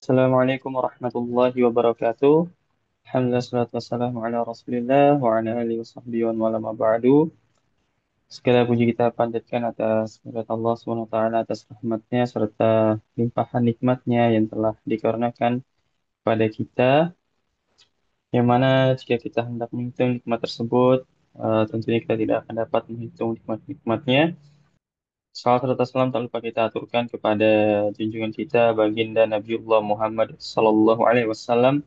Assalamualaikum warahmatullahi wabarakatuh. Alhamdulillah salatu wassalamu ala Rasulillah wa ala alihi wasahbihi wa wala ma ba'du. Segala puji kita panjatkan atas kehadirat Allah Subhanahu wa taala atas rahmatnya serta limpahan nikmatnya yang telah dikarenakan pada kita, yang mana jika kita hendak menghitung nikmat tersebut, tentunya kita tidak akan dapat menghitung nikmat-nikmatnya. Salam serta salam tak lupa kita aturkan kepada junjungan kita baginda Nabiullah Muhammad sallallahu alaihi wasallam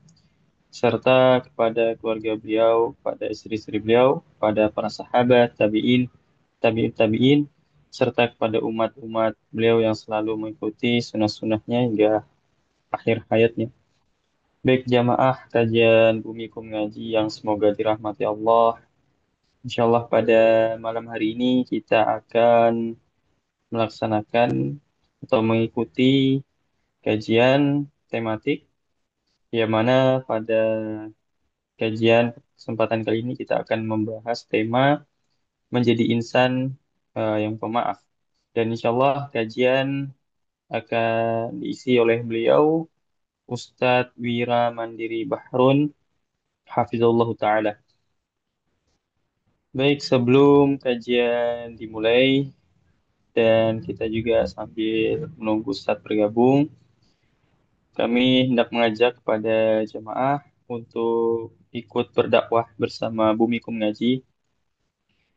serta kepada keluarga beliau, pada istri-istri beliau, pada para sahabat, tabi'in, tabi'in, serta kepada umat-umat beliau yang selalu mengikuti sunnah-sunnahnya hingga akhir hayatnya. Baik jamaah kajian Bumikum Ngaji yang semoga dirahmati Allah. Insya Allah pada malam hari ini kita akan melaksanakan atau mengikuti kajian tematik yang mana pada kajian kesempatan kali ini kita akan membahas tema menjadi insan yang pemaaf. Dan insya Allah kajian akan diisi oleh beliau Ustadz Wira Mandiri Bahrun Hafizullah Ta'ala. Baik, sebelum kajian dimulai dan kita juga sambil menunggu Ustadz bergabung, kami hendak mengajak kepada jemaah untuk ikut berdakwah bersama Bumikum Ngaji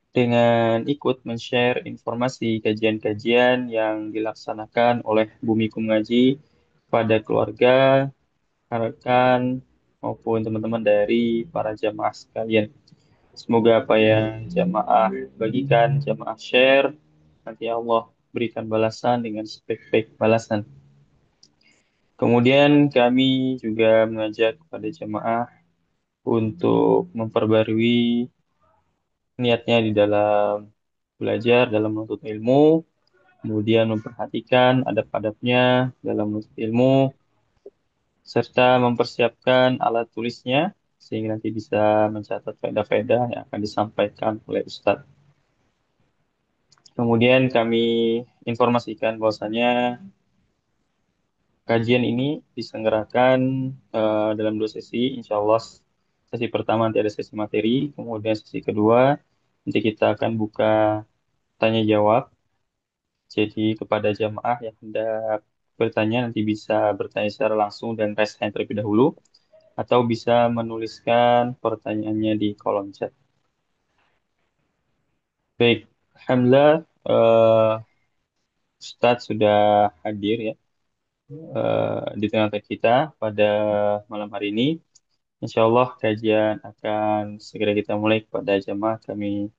dengan ikut men-share informasi kajian-kajian yang dilaksanakan oleh Bumikum Ngaji pada keluarga, rekan, maupun teman-teman dari para jamaah sekalian. Semoga apa yang jamaah bagikan, jamaah share, nanti Allah berikan balasan dengan sebaik-baik balasan. Kemudian kami juga mengajak kepada jamaah untuk memperbarui niatnya di dalam belajar, dalam menuntut ilmu, kemudian memperhatikan adab-adabnya dalam menuntut ilmu, serta mempersiapkan alat tulisnya sehingga nanti bisa mencatat faedah-faedah yang akan disampaikan oleh Ustadz. Kemudian kami informasikan bahwasanya kajian ini diselenggarakan dalam dua sesi, insya Allah. Sesi pertama nanti ada sesi materi, kemudian sesi kedua nanti kita akan buka tanya jawab. Jadi kepada jamaah yang hendak bertanya nanti bisa bertanya secara langsung dan raise hand terlebih dahulu atau bisa menuliskan pertanyaannya di kolom chat. Baik, Alhamdulillah Ustadz sudah hadir ya di tengah-tengah kita pada malam hari ini. Insya Allah kajian akan segera kita mulai kepada jamaah. Kami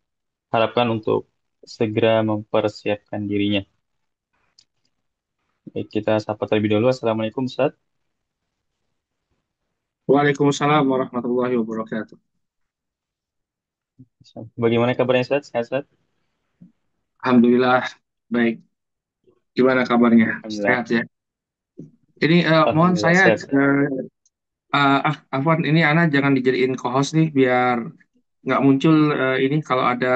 harapkan untuk segera mempersiapkan dirinya. Baik, kita sapa terlebih dahulu. Assalamualaikum Ustadz. Waalaikumsalam warahmatullahi wabarakatuh. Bagaimana kabarnya Ustadz? Sehat? Alhamdulillah, baik. Gimana kabarnya? Alhamdulillah. Sehat ya? Ini mohon Alhamdulillah saya, sehat. Afwan, ini Ana jangan dijadiin co-host nih, biar nggak muncul ini kalau ada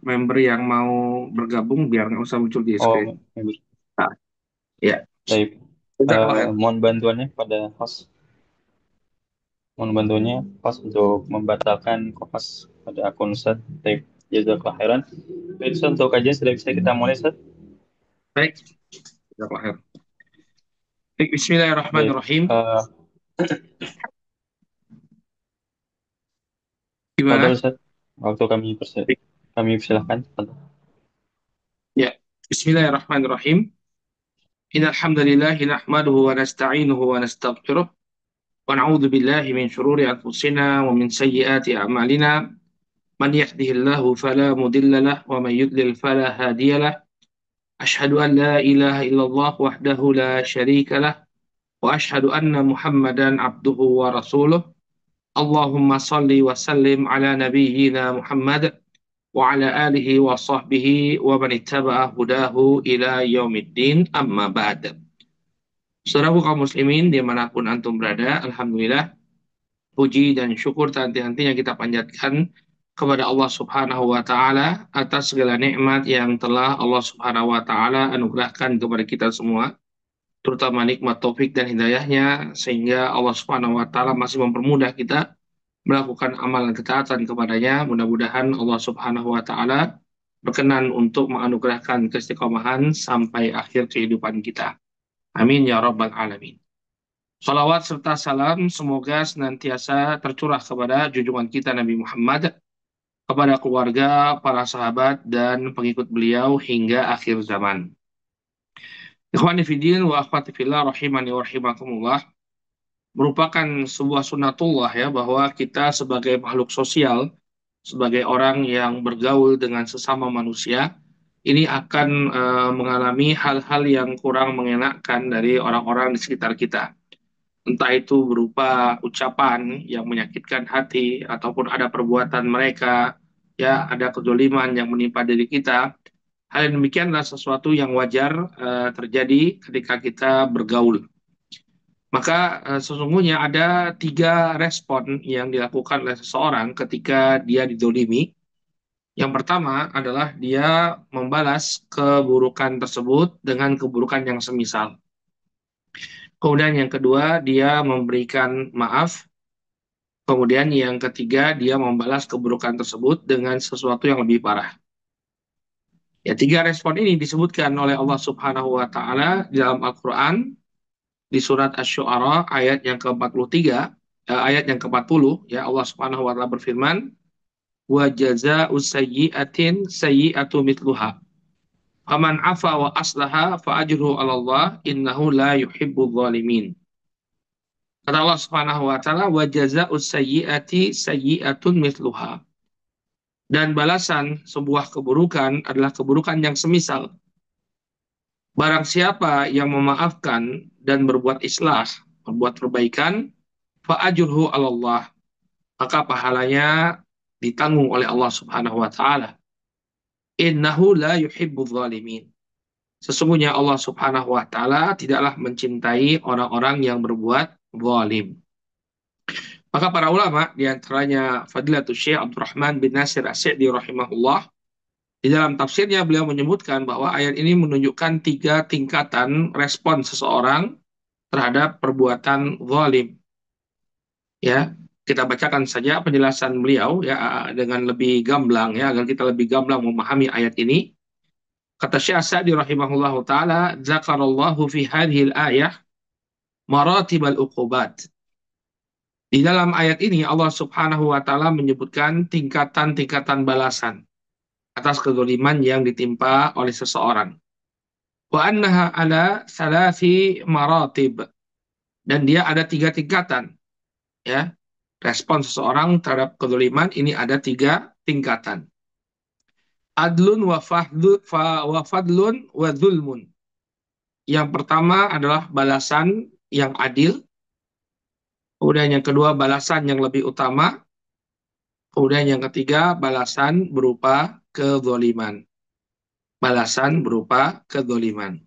member yang mau bergabung, biar nggak usah muncul di screen. Oh, baik. Nah, ya. Baik. Jazakallah. Mohon bantuannya pada host. Mohon bantuannya host untuk membatalkan host pada akun Ustadz. Baik. Jazakallah khairan. Baik, Ustadz, untuk kajian sudah bisa kita mulai, Ustadz. Baik, jazakallah. Baik, Baik. Bismillahirrahmanirrahim. Fadal, Gimana? Ustadz. Waktu Baik. kami persilahkan. Fadal. Ya, Bismillahirrahmanirrahim. Innal hamdalillah nahmaduhu wa nasta'inuhu wa nastaghfiruh. ونعوذ بالله من شرور أنفسنا ومن سيئات أعمالنا من يهده الله فلا مضل له ومن يضلل فلا هادي له أشهد أن لا إله إلا الله وحده لا شريك له وأشهد أن محمدا عبده ورسوله اللهم صل وسلم على نبينا محمد وعلى آله وصحبه ومن اتبع هداه إلى يوم الدين أما بعد. Saudaraku kaum muslimin dimanapun antum berada, Alhamdulillah puji dan syukur tanti-tantinya kita panjatkan kepada Allah Subhanahu wa taala atas segala nikmat yang telah Allah Subhanahu wa taala anugerahkan kepada kita semua. terutama nikmat taufik dan hidayahnya, sehingga Allah Subhanahu wa Ta'ala masih mempermudah kita melakukan amalan ketaatan kepadanya. Mudah-mudahan Allah Subhanahu wa Ta'ala berkenan untuk menganugerahkan keistiqomahan sampai akhir kehidupan kita. Amin ya Rabbal 'Alamin. Salawat serta salam semoga senantiasa tercurah kepada junjungan kita Nabi Muhammad, kepada keluarga, para sahabat, dan pengikut beliau hingga akhir zaman. Ikhwani fiddin wa akhwati fillah rahimani wa rahimakumullah, merupakan sebuah sunnatullah ya, bahwa kita sebagai makhluk sosial, sebagai orang yang bergaul dengan sesama manusia, ini akan mengalami hal-hal yang kurang mengenakan dari orang-orang di sekitar kita. Entah itu berupa ucapan yang menyakitkan hati, ataupun ada perbuatan mereka, ya ada kezaliman yang menimpa diri kita. Hal yang demikian adalah sesuatu yang wajar terjadi ketika kita bergaul. Maka sesungguhnya ada 3 respon yang dilakukan oleh seseorang ketika dia didolimi. Yang pertama adalah dia membalas keburukan tersebut dengan keburukan yang semisal. Kemudian yang kedua, dia memberikan maaf. Kemudian yang ketiga, dia membalas keburukan tersebut dengan sesuatu yang lebih parah. Ya, 3 respon ini disebutkan oleh Allah Subhanahu wa Ta'ala di dalam Al-Quran, di surat Asy-Syu'ara ayat yang ke-43, ayat yang ke-40, ya Allah Subhanahu wa Ta'ala berfirman, "Wa jazaa'u sayyi'atin sayyi'atu mithluha. Faman 'afa wa aslaha fa ajruhu 'ala Allah, innahu la yuhibbul zalimin." Kata Allah Subhanahu wa Ta'ala, "Wa jazaa'u sayyi'ati sayyi'atun mithluha." Dan balasan sebuah keburukan adalah keburukan yang semisal. Barang siapa yang memaafkan dan berbuat islah, berbuat perbaikan, fa'ajurhu 'ala Allah, maka pahalanya ditanggung oleh Allah Subhanahu wa Ta'ala. Innahu la yuhibbul zalimin. Sesungguhnya Allah Subhanahu wa Ta'ala tidaklah mencintai orang-orang yang berbuat zalim. Maka para ulama, di antaranya Fadilatul Syekh Abdurrahman bin Nasir As-Sa'di rahimahullah, di dalam tafsirnya beliau menyebutkan bahwa ayat ini menunjukkan 3 tingkatan respon seseorang terhadap perbuatan zalim. Ya, kita bacakan saja penjelasan beliau ya dengan lebih gamblang ya, agar kita lebih gamblang memahami ayat ini. Kata Syekh As-Sa'di rahimahullahu taala, "Dzakarallahu fi hadhil ayah maratibal uqubat." Di dalam ayat ini Allah Subhanahu wa Ta'ala menyebutkan tingkatan-tingkatan balasan atas kezaliman yang ditimpa oleh seseorang. Wa annaha ala salasi maratib, dan dia ada 3 tingkatan. Ya, respon seseorang terhadap kezaliman ini ada 3 tingkatan. Adlun wa fadlun wa zulmun. Yang pertama adalah balasan yang adil. Kemudian yang kedua, balasan yang lebih utama. Kemudian yang ketiga, balasan berupa kezaliman. Balasan berupa kezaliman.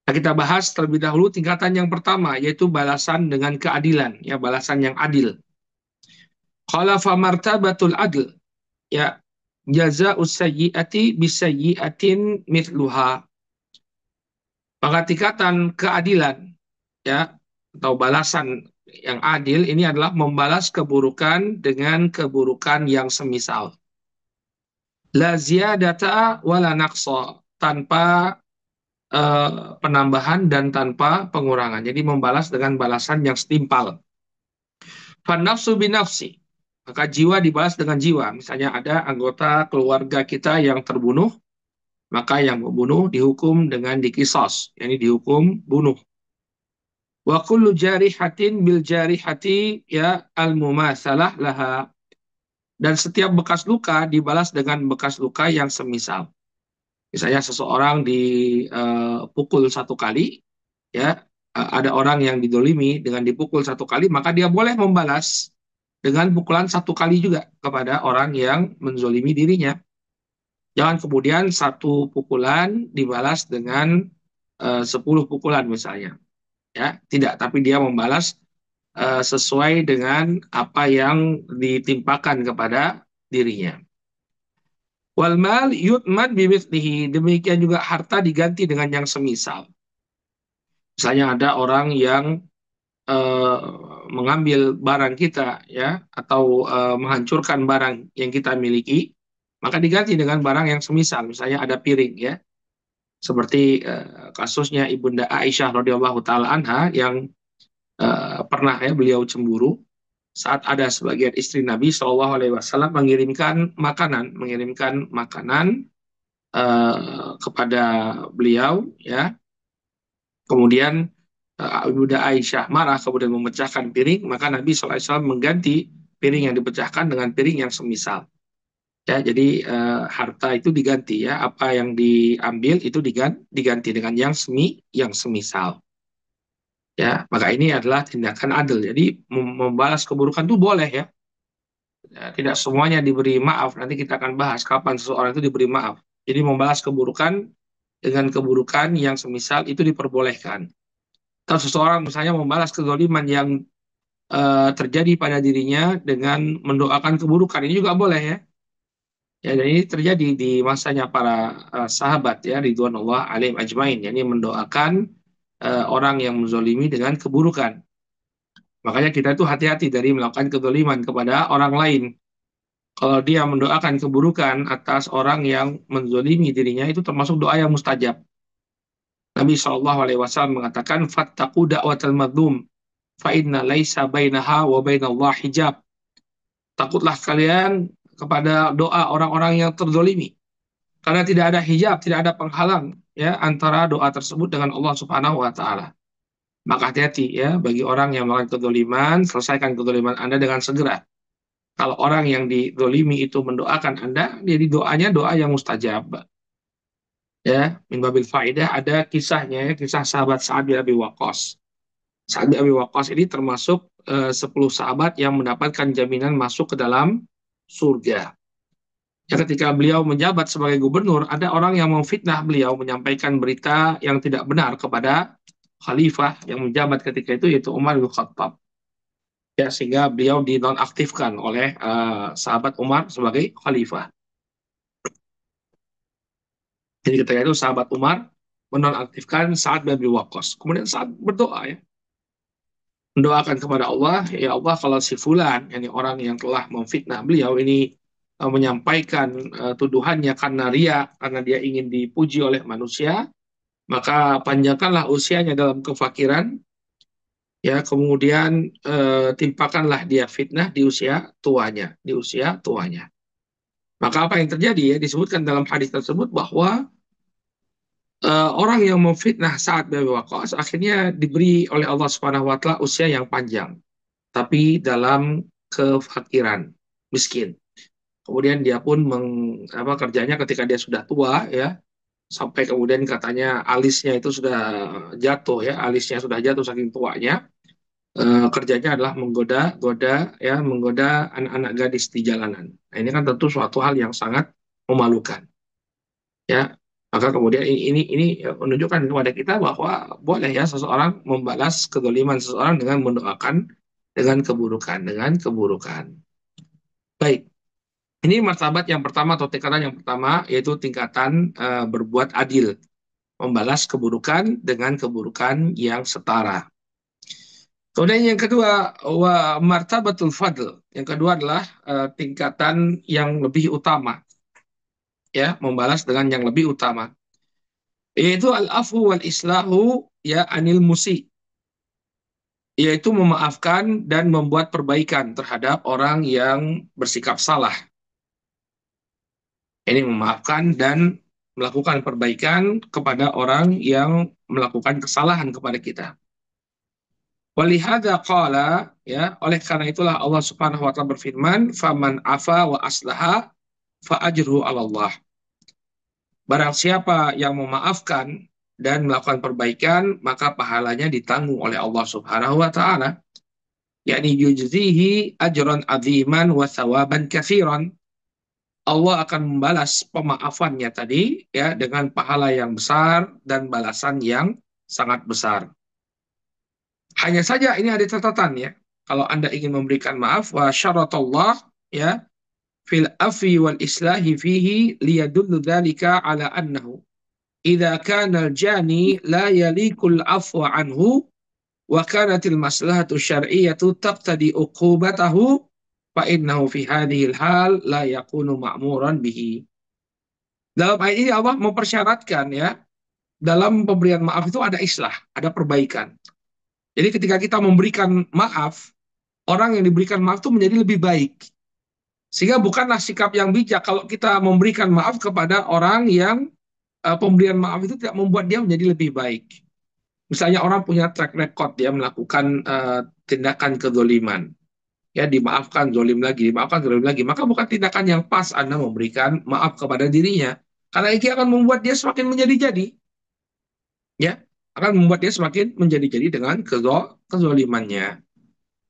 Nah, kita bahas terlebih dahulu tingkatan yang pertama, yaitu balasan dengan keadilan, ya, balasan yang adil. Qala fa martabatul adl, ya, jazaa'us sayyi'ati bisayyi'atin mithluha. Maka tingkatan keadilan, ya, atau balasan yang adil ini adalah membalas keburukan dengan keburukan yang semisal. La ziyadata wala naqsa, tanpa penambahan dan tanpa pengurangan. Jadi membalas dengan balasan yang setimpal. Fanafsu binafsi, maka jiwa dibalas dengan jiwa. Misalnya ada anggota keluarga kita yang terbunuh, maka yang membunuh dihukum dengan dikisos, yakni dihukum bunuh. Wa kullu jarihatin bil jarihati ya al-mumatsalah laha. Dan setiap bekas luka dibalas dengan bekas luka yang semisal. Misalnya seseorang dipukul 1 kali, ya, ada orang yang didolimi dengan dipukul 1 kali, maka dia boleh membalas dengan pukulan 1 kali juga kepada orang yang menzolimi dirinya. Jangan kemudian 1 pukulan dibalas dengan 10 pukulan misalnya. Ya, tidak, tapi dia membalas sesuai dengan apa yang ditimpakan kepada dirinya. Wal mal yutmad bimithlihi, demikian juga harta diganti dengan yang semisal. Misalnya ada orang yang eh, mengambil barang kita ya atau menghancurkan barang yang kita miliki, maka diganti dengan barang yang semisal. Misalnya ada piring ya, seperti kasusnya Ibunda Aisyah radhiyallahu taala anha yang pernah ya beliau cemburu saat ada sebagian istri Nabi Shallallahu Alaihi Wasallam mengirimkan makanan kepada beliau ya. Kemudian Ibunda Aisyah marah kemudian memecahkan piring, maka Nabi SAW mengganti piring yang dipecahkan dengan piring yang semisal. Ya, jadi harta itu diganti ya, apa yang diambil itu diganti dengan yang semisal. Ya, maka ini adalah tindakan adil. Jadi membalas keburukan itu boleh ya. Ya, tidak semuanya diberi maaf. Nanti kita akan bahas kapan seseorang itu diberi maaf. Jadi membalas keburukan dengan keburukan yang semisal itu diperbolehkan. Kalau seseorang misalnya membalas kezaliman yang terjadi pada dirinya dengan mendoakan keburukan, ini juga boleh ya. Ya, dan ini terjadi di masanya para sahabat ya, ridwanullah alaihim ajmain. Yani mendoakan orang yang menzolimi dengan keburukan. Makanya kita itu hati-hati dari melakukan kezaliman kepada orang lain. Kalau dia mendoakan keburukan atas orang yang menzolimi dirinya, itu termasuk doa yang mustajab. Nabi SAW mengatakan, "Fattaqu da'watal madlum, fa inna laisa bainaha wa bainallah hijab." Takutlah kalian kepada doa orang-orang yang terzolimi. Karena tidak ada hijab, tidak ada penghalang ya antara doa tersebut dengan Allah Subhanahu wa taala. Maka hati-hati ya bagi orang yang melakukan kezaliman, selesaikan kezaliman Anda dengan segera. Kalau orang yang dizolimi itu mendoakan Anda, jadi doanya doa yang mustajab. Ya, min babil faidah ada kisahnya ya, kisah sahabat Sa'ad bin Abi Waqqas. Sa'ad bin Abi Waqqas ini termasuk 10 sahabat yang mendapatkan jaminan masuk ke dalam surga. Ya, ketika beliau menjabat sebagai gubernur, ada orang yang memfitnah beliau menyampaikan berita yang tidak benar kepada khalifah yang menjabat ketika itu yaitu Umar bin Khattab. Ya, sehingga beliau dinonaktifkan oleh sahabat Umar sebagai khalifah. Jadi ketika itu sahabat Umar menonaktifkan Sa'ad bin Abi Waqqas. Kemudian Sa'ad berdoa ya, mendoakan kepada Allah, ya Allah kalau si fulan, yani orang yang telah memfitnah beliau ini menyampaikan tuduhannya karena ria, karena dia ingin dipuji oleh manusia, maka panjangkanlah usianya dalam kefakiran, ya kemudian timpakanlah dia fitnah di usia tuanya. Maka apa yang terjadi ya disebutkan dalam hadis tersebut bahwa orang yang memfitnah Sa'ad bin Abi Waqqas akhirnya diberi oleh Allah Subhanahu wa taala usia yang panjang, tapi dalam kefakiran, miskin. Kemudian dia pun kerjanya ketika dia sudah tua ya, sampai kemudian katanya alisnya itu sudah jatuh ya, alisnya sudah jatuh saking tuanya. Kerjanya adalah menggoda anak-anak gadis di jalanan. Nah, ini kan tentu suatu hal yang sangat memalukan. Ya, maka kemudian ini menunjukkan kepada kita bahwa boleh ya seseorang membalas kezaliman seseorang dengan mendoakan dengan keburukan. Baik, ini martabat yang pertama atau tingkatan yang pertama yaitu tingkatan berbuat adil, membalas keburukan dengan keburukan yang setara. Kemudian yang kedua, martabatul fadl. Yang kedua adalah tingkatan yang lebih utama, ya, membalas dengan yang lebih utama. Yaitu al-afu wal islahu ya anil musi, yaitu memaafkan dan membuat perbaikan terhadap orang yang bersikap salah. Ini memaafkan dan melakukan perbaikan kepada orang yang melakukan kesalahan kepada kita. Walihada qala ya, oleh karena itulah Allah Subhanahu wa taala berfirman, "Faman afa wa aslaha fa ajruhu 'ala Allah." Barang siapa yang memaafkan dan melakukan perbaikan, maka pahalanya ditanggung oleh Allah Subhanahu wa taala. Yakni yujzihi ajran aziman wa thawaban katsiran. Allah akan membalas pemaafannya tadi ya dengan pahala yang besar dan balasan yang sangat besar. Hanya saja ini ada catatan ya. Kalau Anda ingin memberikan maaf, wa syaratallah ya fil afi wal islahi fihi liyadullu dzalika ala annahu idza kana al-jani la yalikul afwa anhu wa kanatil maslahatu syar'iyyatu taqtadi uqubatahu fa innahu fi hadhil hal la yakunu ma'muran bihi. Dalam ayat ini Allah mempersyaratkan ya, dalam pemberian maaf itu ada islah, ada perbaikan. Jadi ketika kita memberikan maaf, orang yang diberikan maaf itu menjadi lebih baik. Sehingga bukanlah sikap yang bijak kalau kita memberikan maaf kepada orang yang pemberian maaf itu tidak membuat dia menjadi lebih baik. Misalnya orang punya track record dia melakukan tindakan kezoliman, ya dimaafkan zolim lagi, dimaafkan zolim lagi, maka bukan tindakan yang pas Anda memberikan maaf kepada dirinya, karena itu akan membuat dia semakin menjadi-jadi, ya akan membuat dia semakin menjadi-jadi dengan kezolimannya.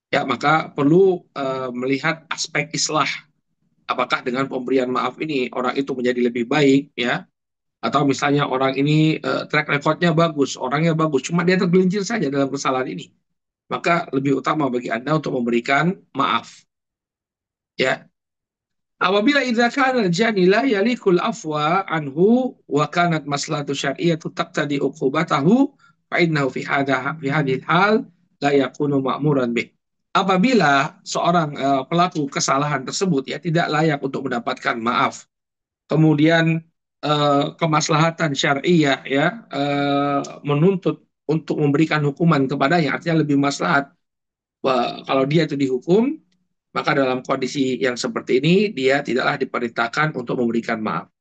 Ya maka perlu melihat aspek islah, apakah dengan pemberian maaf ini orang itu menjadi lebih baik, ya atau misalnya orang ini track recordnya bagus, orangnya bagus, cuma dia tergelincir saja dalam kesalahan ini, maka lebih utama bagi Anda untuk memberikan maaf. Ya, apabila idza kana al-jani la yalikul afwa anhu wa kanat maslahatu syar'iyyatu taqtadi uqubatahu fa innahu fi hadhihi hal la yakunu ma'muran bih. Apabila seorang pelaku kesalahan tersebut ya tidak layak untuk mendapatkan maaf, kemudian kemaslahatan syariah ya menuntut untuk memberikan hukuman kepadanya, artinya lebih maslahat kalau dia itu dihukum, maka dalam kondisi yang seperti ini dia tidaklah diperintahkan untuk memberikan maaf.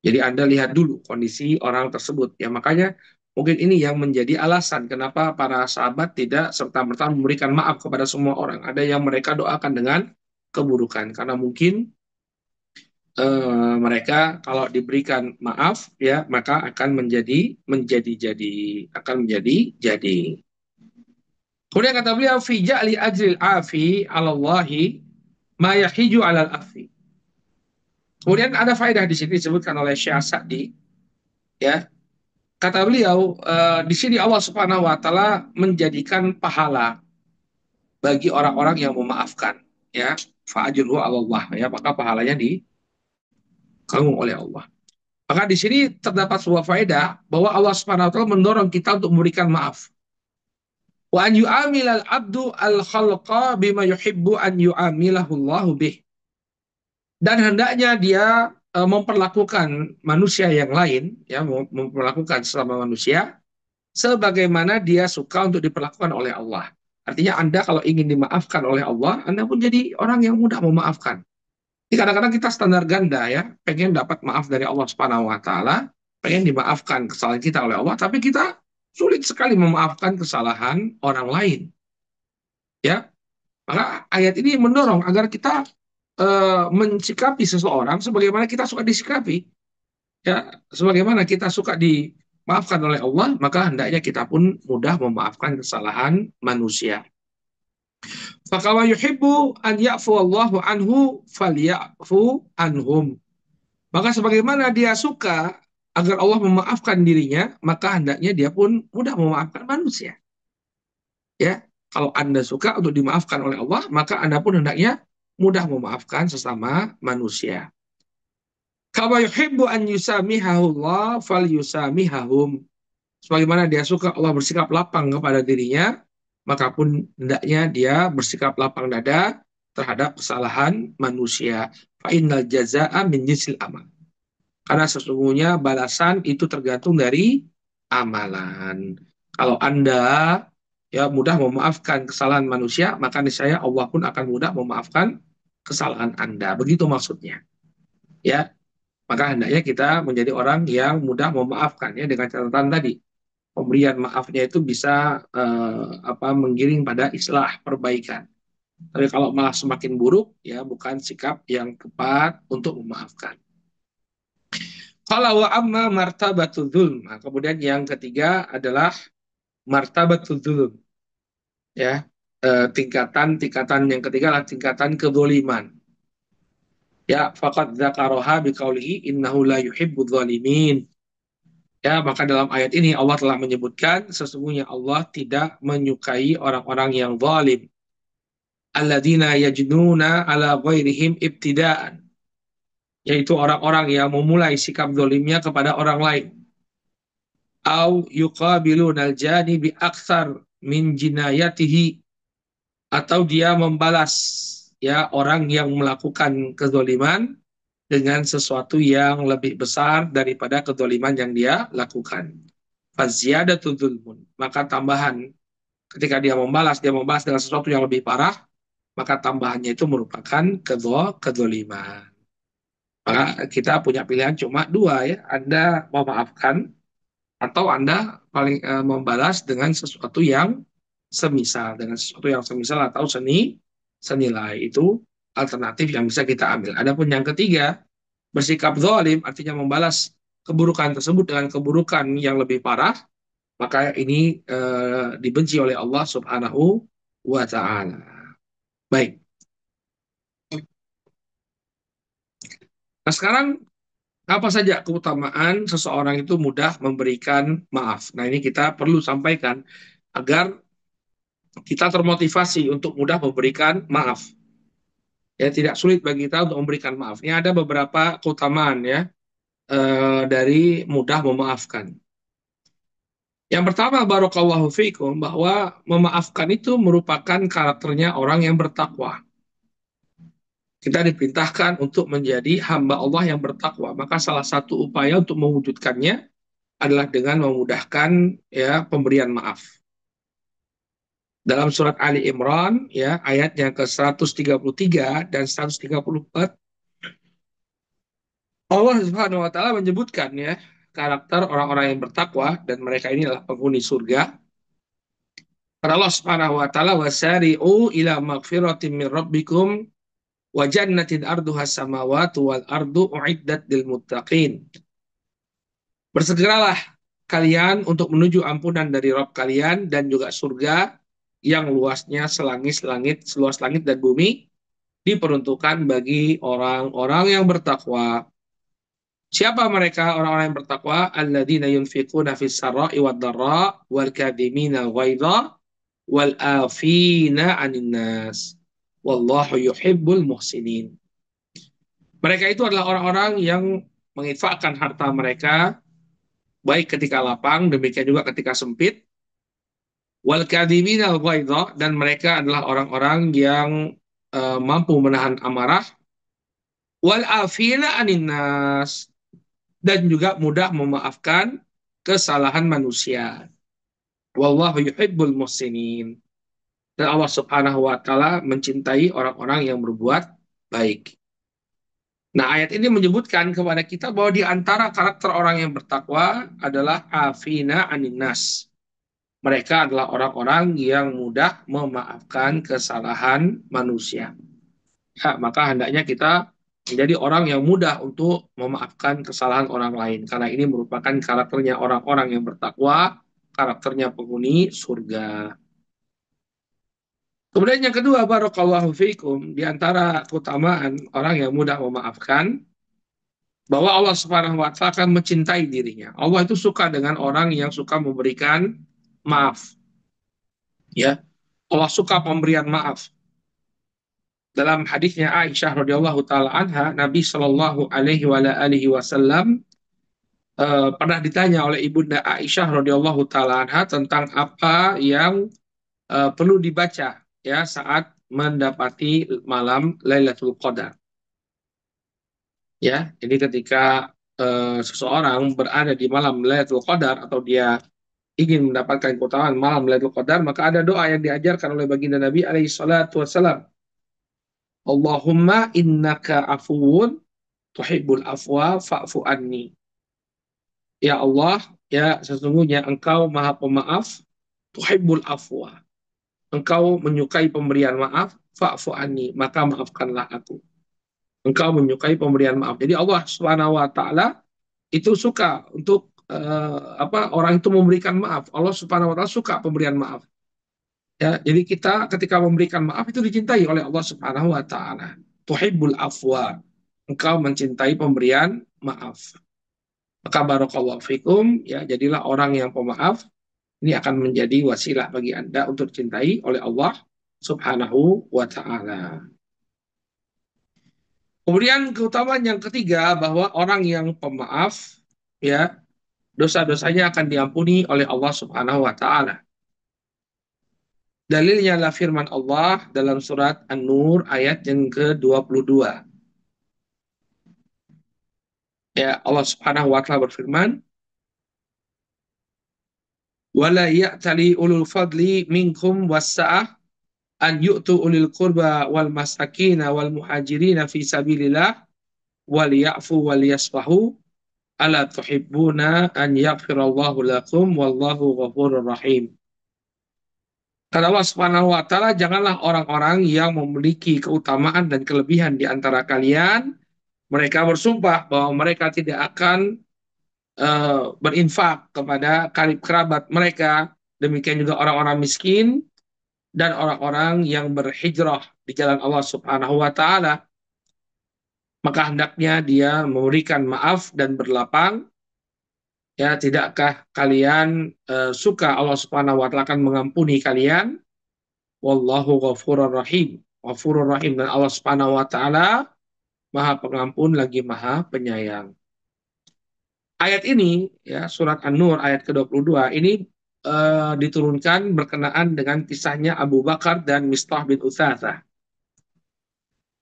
Jadi Anda lihat dulu kondisi orang tersebut ya, makanya mungkin ini yang menjadi alasan kenapa para sahabat tidak serta-merta memberikan maaf kepada semua orang. Ada yang mereka doakan dengan keburukan karena mungkin mereka kalau diberikan maaf ya maka akan menjadi. Kemudian kata beliau fi ja'li ajril afi 'ala Allahi ma yahiju 'alal afi. Kemudian ada faedah di sini disebutkan oleh Syekh Sa'di ya. Kata beliau di sini Allah Subhanahu wa taala menjadikan pahala bagi orang-orang yang memaafkan ya. Fa'ajruhu 'ala Allah ya, maka pahalanya ditanggung oleh Allah. Maka di sini terdapat sebuah faedah bahwa Allah Subhanahu wa taala mendorong kita untuk memberikan maaf. Wa an yu'amilal abdu al khalqa bima yuhibbu an yu'amilahu Allahu bih. Dan hendaknya dia memperlakukan manusia yang lain ya, memperlakukan sesama manusia sebagaimana dia suka untuk diperlakukan oleh Allah. Artinya Anda kalau ingin dimaafkan oleh Allah, Anda pun jadi orang yang mudah memaafkan. Jadi kadang-kadang kita standar ganda ya, pengen dapat maaf dari Allah Subhanahu wa taala, pengen dimaafkan kesalahan kita oleh Allah, tapi kita sulit sekali memaafkan kesalahan orang lain. Ya, maka ayat ini mendorong agar kita mensikapi seseorang sebagaimana kita suka disikapi. Ya, sebagaimana kita suka dimaafkan oleh Allah, maka hendaknya kita pun mudah memaafkan kesalahan manusia. Fakawa yuhibbu an ya'fu Allahu anhu falyafu anhum. Maka sebagaimana dia suka agar Allah memaafkan dirinya, maka hendaknya dia pun mudah memaafkan manusia. Ya, kalau Anda suka untuk dimaafkan oleh Allah, maka Anda pun hendaknya mudah memaafkan sesama manusia. Kama yuhibbu an yusamihahu Allah falyusamihahum. Sebagaimana dia suka Allah bersikap lapang kepada dirinya, maka pun hendaknya dia bersikap lapang dada terhadap kesalahan manusia. Fa innal jazaa'a min jinsil amal. Karena sesungguhnya balasan itu tergantung dari amalan. Kalau Anda ya mudah memaafkan kesalahan manusia, maka niscaya Allah pun akan mudah memaafkan kesalahan Anda. Begitu maksudnya. Ya, maka hendaknya kita menjadi orang yang mudah memaafkan ya, dengan catatan tadi. Pemberian maafnya itu bisa menggiring pada islah perbaikan. Tapi kalau malah semakin buruk ya bukan sikap yang tepat untuk memaafkan. Kalau wa amma martabatul dzulm. Nah, kemudian yang ketiga adalah martabatul dzulm. Ya, tingkatan yang ketiga adalah tingkatan kezaliman. Ya, faqad dzakaraha biqaulihi innahu la yuhibbudz zalimin. Ya, maka dalam ayat ini Allah telah menyebutkan sesungguhnya Allah tidak menyukai orang-orang yang zalim. Alladzina yajnuna ala ghairihim ibtidaan. Yaitu orang-orang yang memulai sikap zalimnya kepada orang lain. au yuqabilunal jani bi aktsar min jinayatihi, atau dia membalas ya orang yang melakukan kezoliman dengan sesuatu yang lebih besar daripada kezoliman yang dia lakukan. Faziyadatu dzulmun. Maka tambahan ketika dia membalas dengan sesuatu yang lebih parah, maka tambahannya itu merupakan kezoliman. Maka kita punya pilihan cuma dua ya, Anda memaafkan atau Anda membalas dengan sesuatu yang semisal, atau senilai. Itu alternatif yang bisa kita ambil. Adapun yang ketiga, bersikap zalim artinya membalas keburukan tersebut dengan keburukan yang lebih parah, maka ini dibenci oleh Allah Subhanahu wa taala. Baik. Nah, sekarang apa saja keutamaan seseorang itu mudah memberikan maaf? Nah, ini kita perlu sampaikan agar kita termotivasi untuk mudah memberikan maaf. Ya, tidak sulit bagi kita untuk memberikan maaf. Ini ada beberapa keutamaan ya dari mudah memaafkan. Yang pertama, barakallahu fiikum, bahwa memaafkan itu merupakan karakternya orang yang bertakwa. Kita diperintahkan untuk menjadi hamba Allah yang bertakwa. Maka salah satu upaya untuk mewujudkannya adalah dengan memudahkan ya pemberian maaf. Dalam surat Ali Imran ya ayatnya ke 133 dan 134, Allah Subhanahu wa taala menyebutkan ya karakter orang-orang yang bertakwa dan mereka ini adalah penghuni surga. Kata Allah Subhanahu wa taala, wasari'u ila magfiratin min rabbikum wa jannatin arduha samawati wal ardu uiddat lil muttaqin. Bersegeralah kalian untuk menuju ampunan dari Rabb kalian dan juga surga yang luasnya seluas langit dan bumi, diperuntukkan bagi orang-orang yang bertakwa. Siapa mereka orang-orang yang bertakwa? Alladzina yunfiquna fis sarra'i wad dharra wal kadhimina ghaidha wal afina 'anil nas. Wallahu yuhibbul muhsinin. Mereka itu adalah orang-orang yang menginfakkan harta mereka baik ketika lapang demikian juga ketika sempit. Wal kadhimina ghaidha, dan mereka adalah orang-orang yang mampu menahan amarah. Wal afina 'anil nas, dan juga mudah memaafkan kesalahan manusia. Wallahu yuhibbul muhsinin. Dan Allah Subhanahu wa taala mencintai orang-orang yang berbuat baik. Nah, ayat ini menyebutkan kepada kita bahwa di antara karakter orang yang bertakwa adalah afina aninnas. Mereka adalah orang-orang yang mudah memaafkan kesalahan manusia. Ya, maka hendaknya kita menjadi orang yang mudah untuk memaafkan kesalahan orang lain. Karena ini merupakan karakternya orang-orang yang bertakwa, karakternya penghuni surga. Kemudian yang kedua, barakallahu fiikum, di antara keutamaan orang yang mudah memaafkan, bahwa Allah Subhanahu wa taala akan mencintai dirinya. Allah itu suka dengan orang yang suka memberikan maaf. Ya. Allah suka pemberian maaf. Dalam hadisnya Aisyah radhiyallahu taala anha, Nabi Shallallahu alaihi wasallam pernah ditanya oleh Ibunda Aisyah radhiyallahu taala anha tentang apa yang perlu dibaca ya saat mendapati malam Lailatul Qadar. Ya, jadi ketika seseorang berada di malam Lailatul Qadar atau dia ingin mendapatkan keutamaan malam Lailatul Qadar, maka ada doa yang diajarkan oleh baginda Nabi alaihi salatu wasallam. Allahumma innaka afuwun tuhibbul afwa fa'fu anni. Ya Allah, ya sesungguhnya Engkau Maha Pemaaf, tuhibbul afwa. Engkau menyukai pemberian maaf, fa'fu anni, maka maafkanlah aku. Engkau menyukai pemberian maaf. Jadi Allah Subhanahu wa taala itu suka untuk orang itu memberikan maaf. Allah Subhanahu wa taala suka pemberian maaf. Ya, jadi kita ketika memberikan maaf itu dicintai oleh Allah Subhanahu wa taala. Tuhibbul afwa. Engkau mencintai pemberian maaf. Maka barakallahu fikum, ya jadilah orang yang pemaaf. Ini akan menjadi wasilah bagi Anda untuk dicintai oleh Allah Subhanahu wa taala. Kemudian keutamaan yang ketiga bahwa orang yang pemaaf ya dosa-dosanya akan diampuni oleh Allah Subhanahu wa taala. Dalilnya adalah firman Allah dalam surat An-Nur ayat yang ke-22. Ya, Allah Subhanahu wa taala berfirman, "Wala ya'tali ulul fadli minkum was-sa'ah an yu'tu ulil qurba wal masakin wal muhajirin fi sabilillah wal ya'fu wal yasfahu ala tuhibbuna an yaghfirallahu lakum wallahu ghafurur rahim." Kata Allah Subhanahu wa taala, janganlah orang-orang yang memiliki keutamaan dan kelebihan di antara kalian, mereka bersumpah bahwa mereka tidak akan berinfak kepada karib kerabat mereka, demikian juga orang-orang miskin dan orang-orang yang berhijrah di jalan Allah Subhanahu wa taala, maka hendaknya dia memberikan maaf dan berlapang. Ya, tidakkah kalian suka Allah Subhanahu wa taala akan mengampuni kalian? Wallahu ghafurur rahim. Ghafurur rahim, dan Allah Subhanahu wa taala Maha Pengampun lagi Maha Penyayang. Ayat ini ya, surat An-Nur ayat ke-22 ini diturunkan berkenaan dengan kisahnya Abu Bakar dan Mistah bin Utsatsah.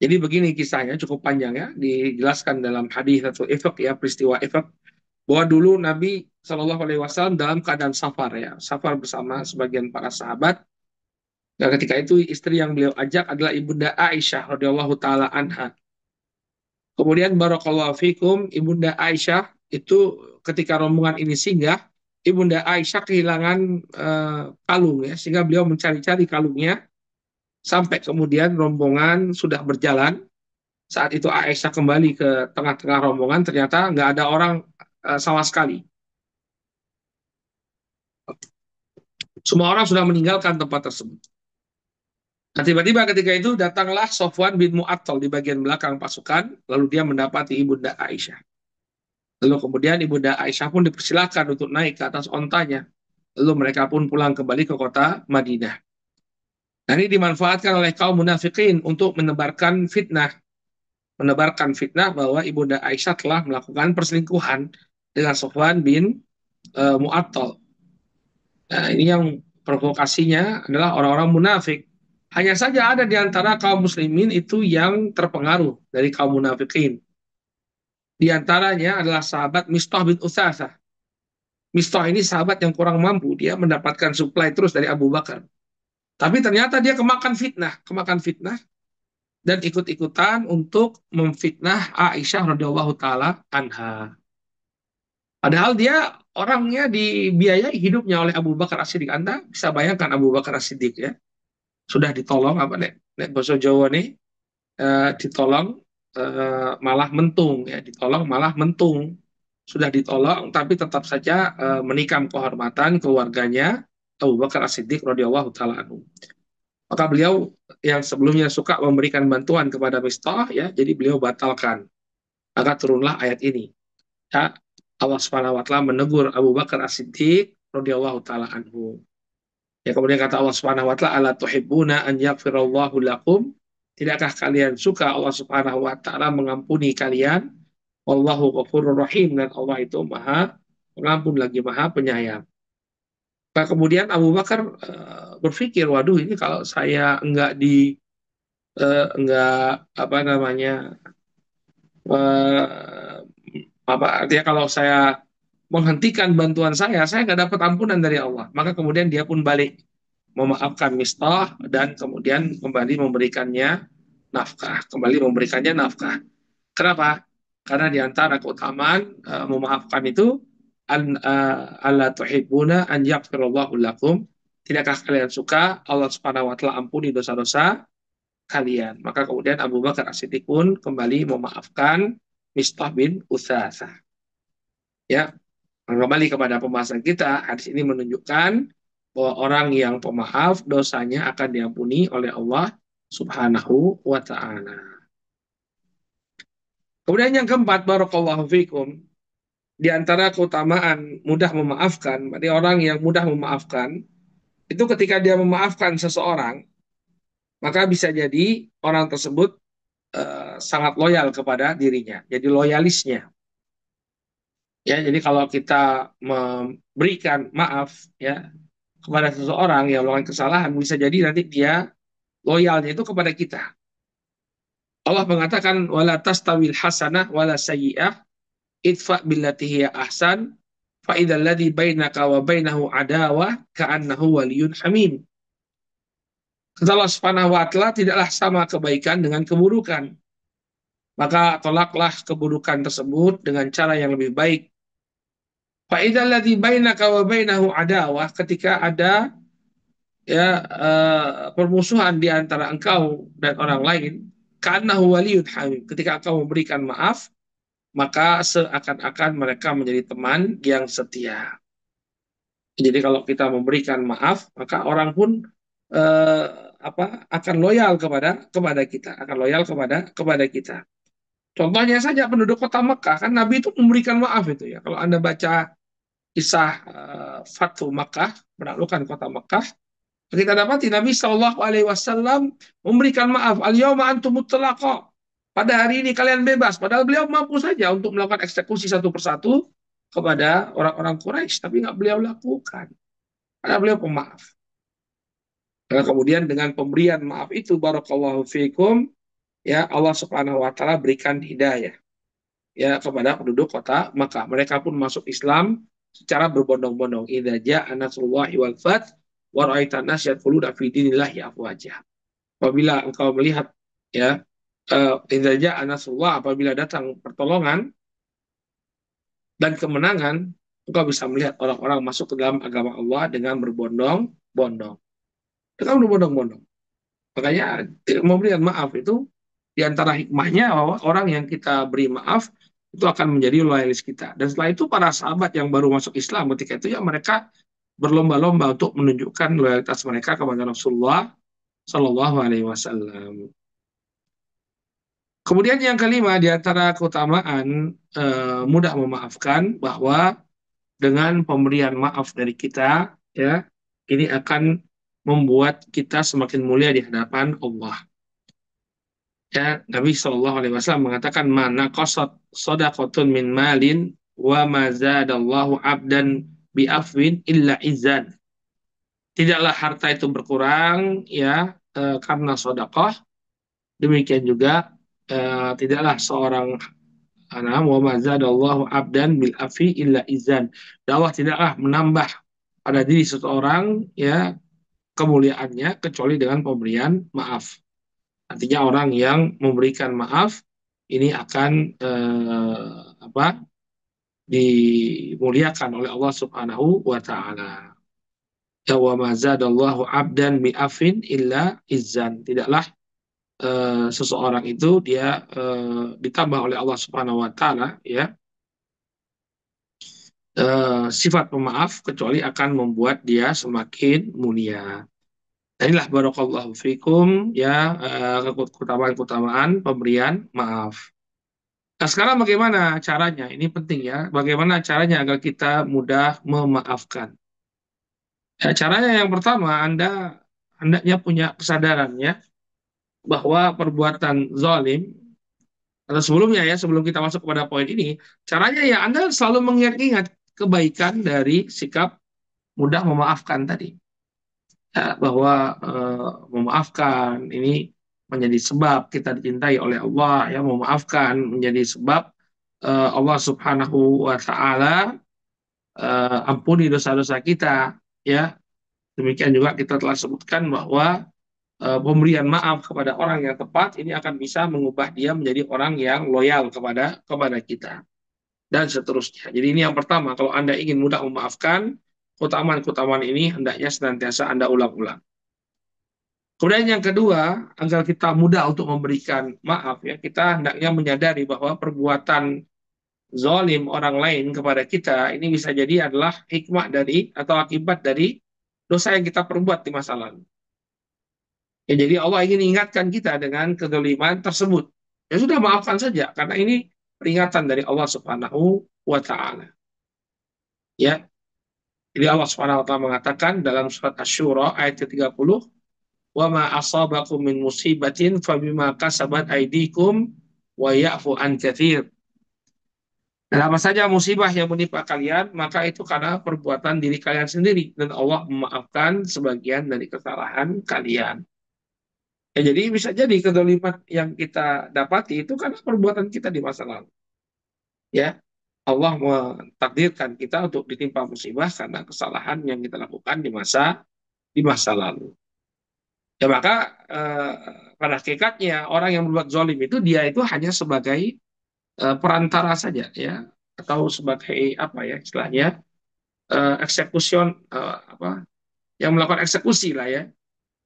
Jadi begini kisahnya, cukup panjang ya, dijelaskan dalam hadis atau ifk ya, peristiwa ifk, bahwa dulu Nabi Shallallahu Alaihi Wasallam dalam keadaan safar ya, safar bersama sebagian para sahabat. Dan ketika itu istri yang beliau ajak adalah Ibunda Aisyah radhiyallahu taala anha. Kemudian barakallahu fikum, Ibunda Aisyah itu ketika rombongan ini singgah, Ibunda Aisyah kehilangan kalung ya, sehingga beliau mencari-cari kalungnya sampai kemudian rombongan sudah berjalan. Saat itu Aisyah kembali ke tengah-tengah rombongan, ternyata nggak ada orang sama sekali. Semua orang sudah meninggalkan tempat tersebut. Nah, tiba-tiba ketika itu datanglah Sofwan bin Mu'attal di bagian belakang pasukan, lalu dia mendapati Ibunda Aisyah. Lalu kemudian Ibunda Aisyah pun dipersilakan untuk naik ke atas ontanya. Lalu mereka pun pulang kembali ke kota Madinah. Nah, ini dimanfaatkan oleh kaum munafikin untuk menebarkan fitnah bahwa Ibunda Aisyah telah melakukan perselingkuhan dengan Sofwan bin Mu'attal. Nah, ini yang provokasinya adalah orang-orang munafik. Hanya saja ada di antara kaum muslimin itu yang terpengaruh dari kaum munafikin. Di antaranya adalah sahabat Mistah bin Utsasah. Mistah ini sahabat yang kurang mampu, dia mendapatkan suplai terus dari Abu Bakar. Tapi ternyata dia kemakan fitnah dan ikut-ikutan untuk memfitnah Aisyah radhiyallahu taala anha. Padahal dia orangnya dibiayai hidupnya oleh Abu Bakar As-Siddiq. Anda bisa bayangkan Abu Bakar As-Siddiq ya, sudah ditolong apa nek bahasa Jawa nih, ditolong malah mentung ya, ditolong malah mentung. Sudah ditolong tapi tetap saja menikam kehormatan keluarganya Abu Bakar As-Siddiq radhiyallahu taala anhu. Maka beliau yang sebelumnya suka memberikan bantuan kepada Mistah ya, jadi beliau batalkan. Maka turunlah ayat ini. Ya, Allah Subhanahu wa taala menegur Abu Bakar As-Siddiq radhiyallahu taala anhu. Ya, kemudian kata Allah Subhanahu wa taala, "Ala tuhibbuna an yaghfirallahu lakum?" Tidakkah kalian suka Allah Subhanahu wa taala mengampuni kalian? Wallahu ghafurur rahim, dan Allah itu Maha Pengampun lagi Maha Penyayang. Nah, kemudian Abu Bakar berpikir, waduh ini kalau saya enggak apa namanya, eh, apa artinya kalau saya menghentikan bantuan saya nggak dapat ampunan dari Allah. Maka kemudian dia pun balik memaafkan Mistah dan kemudian kembali memberikannya nafkah. Kenapa? Karena di antara keutamaan memaafkan itu alla tuhibbuna an yaghfirallahu lakum. Tidakkah kalian suka Allah Subhanahu wa taala ampuni dosa-dosa kalian? Maka kemudian Abu Bakar As-Siddiq pun kembali memaafkan Mistah bin Utsasah. Ya, kembali kepada pembahasan kita, hadis ini menunjukkan bahwa orang yang pemaaf dosanya akan diampuni oleh Allah Subhanahu wa taala. Kemudian yang keempat, barakallahu fikum, di antara keutamaan mudah memaafkan, berarti orang yang mudah memaafkan, itu ketika dia memaafkan seseorang, maka bisa jadi orang tersebut sangat loyal kepada dirinya, jadi loyalisnya. Ya, jadi kalau kita memberikan maaf ya kepada seseorang yang melakukan kesalahan, bisa jadi nanti dia loyalnya itu kepada kita. Allah mengatakan wala tastawil hasanah wala sayyi'ah idfa billati hiya ahsan fa idzal ladzi bainaka wa bainahu adawah ka'annahu waliyyun hamim. Kata Allah Subhanahu wa taala, tidaklah sama kebaikan dengan keburukan. Maka tolaklah keburukan tersebut dengan cara yang lebih baik. Fa idzal ladzi bainaka wa bainahu adawah, ketika ada ya permusuhan di antara engkau dan orang lain, ka'annahu waliyyun hamim. Ketika engkau memberikan maaf, maka seakan-akan mereka menjadi teman yang setia. Jadi kalau kita memberikan maaf, maka orang pun eh, akan loyal kepada kita, akan loyal kepada kita. Contohnya saja penduduk kota Mekah, kan Nabi itu memberikan maaf itu ya. Kalau Anda baca kisah Fathu Makkah, menaklukkan kota Mekah, kita dapati Nabi Shallallahu Alaihi Wasallam memberikan maaf. Al-yawma antum mutlaqa. Pada hari ini kalian bebas. Padahal beliau mampu saja untuk melakukan eksekusi satu persatu kepada orang-orang Quraisy, tapi nggak beliau lakukan. Karena beliau pemaaf. Dan kemudian dengan pemberian maaf itu, barakallahu fiikum, ya Allah Subhanahu Wa Taala berikan hidayah ya kepada penduduk kota Makkah. Mereka pun masuk Islam secara berbondong-bondong. Idza ja'a nasrullahi wal fath wa ra'aitan nas yadkhuluna fi dinillahi afwaja. Apabila engkau melihat ya idza ja'a nasrullah, apabila datang pertolongan dan kemenangan, engkau bisa melihat orang-orang masuk ke dalam agama Allah dengan berbondong-bondong. Dengan berbondong-bondong. Makanya memberikan maaf itu di antara hikmahnya bahwa orang yang kita beri maaf itu akan menjadi loyalis kita. Dan setelah itu para sahabat yang baru masuk Islam ketika itu ya mereka berlomba-lomba untuk menunjukkan loyalitas mereka kepada Rasulullah Shallallahu Alaihi Wasallam. Kemudian yang kelima di antara keutamaan mudah memaafkan bahwa dengan pemberian maaf dari kita ya ini akan membuat kita semakin mulia di hadapan Allah. Ya, Nabi Shallallahu Alaihi Wasallam mengatakan mana kosot sodakotun min malin wa mazadallahu abdan bi'afwin illa izan. Tidaklah harta itu berkurang ya karena sodakoh. Demikian juga tidaklah seorang wa mazadallahu abdan bil afi illa izan. Dan Allah tidaklah menambah pada diri seseorang ya kemuliaannya kecuali dengan pemberian maaf. Artinya orang yang memberikan maaf ini akan dimuliakan oleh Allah Subhanahu wa taala. Ya wa mazadallahu abdan bi'afin illa izzan. Tidaklah seseorang itu dia ditambah oleh Allah Subhanahu wa taala ya sifat pemaaf kecuali akan membuat dia semakin mulia. Nah, inilah barakallahu fikum ya keutamaan-keutamaan pemberian maaf. Nah, sekarang bagaimana caranya? Ini penting ya. Bagaimana caranya agar kita mudah memaafkan? Ya, caranya yang pertama, hendaknya punya kesadaran ya bahwa perbuatan zalim atau sebelumnya ya, sebelum kita masuk kepada poin ini, caranya ya Anda selalu mengingat-ingat kebaikan dari sikap mudah memaafkan tadi. Ya, bahwa memaafkan ini menjadi sebab kita dicintai oleh Allah ya, memaafkan menjadi sebab Allah Subhanahu wa taala ampuni dosa-dosa kita ya. Demikian juga kita telah sebutkan bahwa pemberian maaf kepada orang yang tepat ini akan bisa mengubah dia menjadi orang yang loyal kepada kita dan seterusnya. Jadi ini yang pertama, kalau Anda ingin mudah memaafkan, keutamaan-keutamaan ini hendaknya senantiasa Anda ulang-ulang. Kemudian yang kedua, agar kita mudah untuk memberikan maaf ya, kita hendaknya menyadari bahwa perbuatan zalim orang lain kepada kita ini bisa jadi adalah hikmah dari atau akibat dari dosa yang kita perbuat di masa lalu. Ya, jadi Allah ingin ingatkan kita dengan kezaliman tersebut. Ya sudah maafkan saja karena ini peringatan dari Allah Subhanahu wa taala. Ya. Jadi Allah Subhanahu wa taala mengatakan dalam surat Asy-Syura ayat ke-30, "Wa ma asabakum min musibatin fabima kasabat aydikum wa ya'fu an katsir." Dan apa saja musibah yang menimpa kalian, maka itu karena perbuatan diri kalian sendiri. Dan Allah memaafkan sebagian dari kesalahan kalian. Ya, jadi bisa jadi kedoliman yang kita dapati itu karena perbuatan kita di masa lalu. Ya, Allah mentakdirkan kita untuk ditimpa musibah karena kesalahan yang kita lakukan di masa lalu. Ya maka eh, pada hakikatnya orang yang berbuat zalim itu dia itu hanya sebagai perantara saja ya, atau sebagai apa ya istilahnya, eksekusion, apa yang melakukan eksekusi lah ya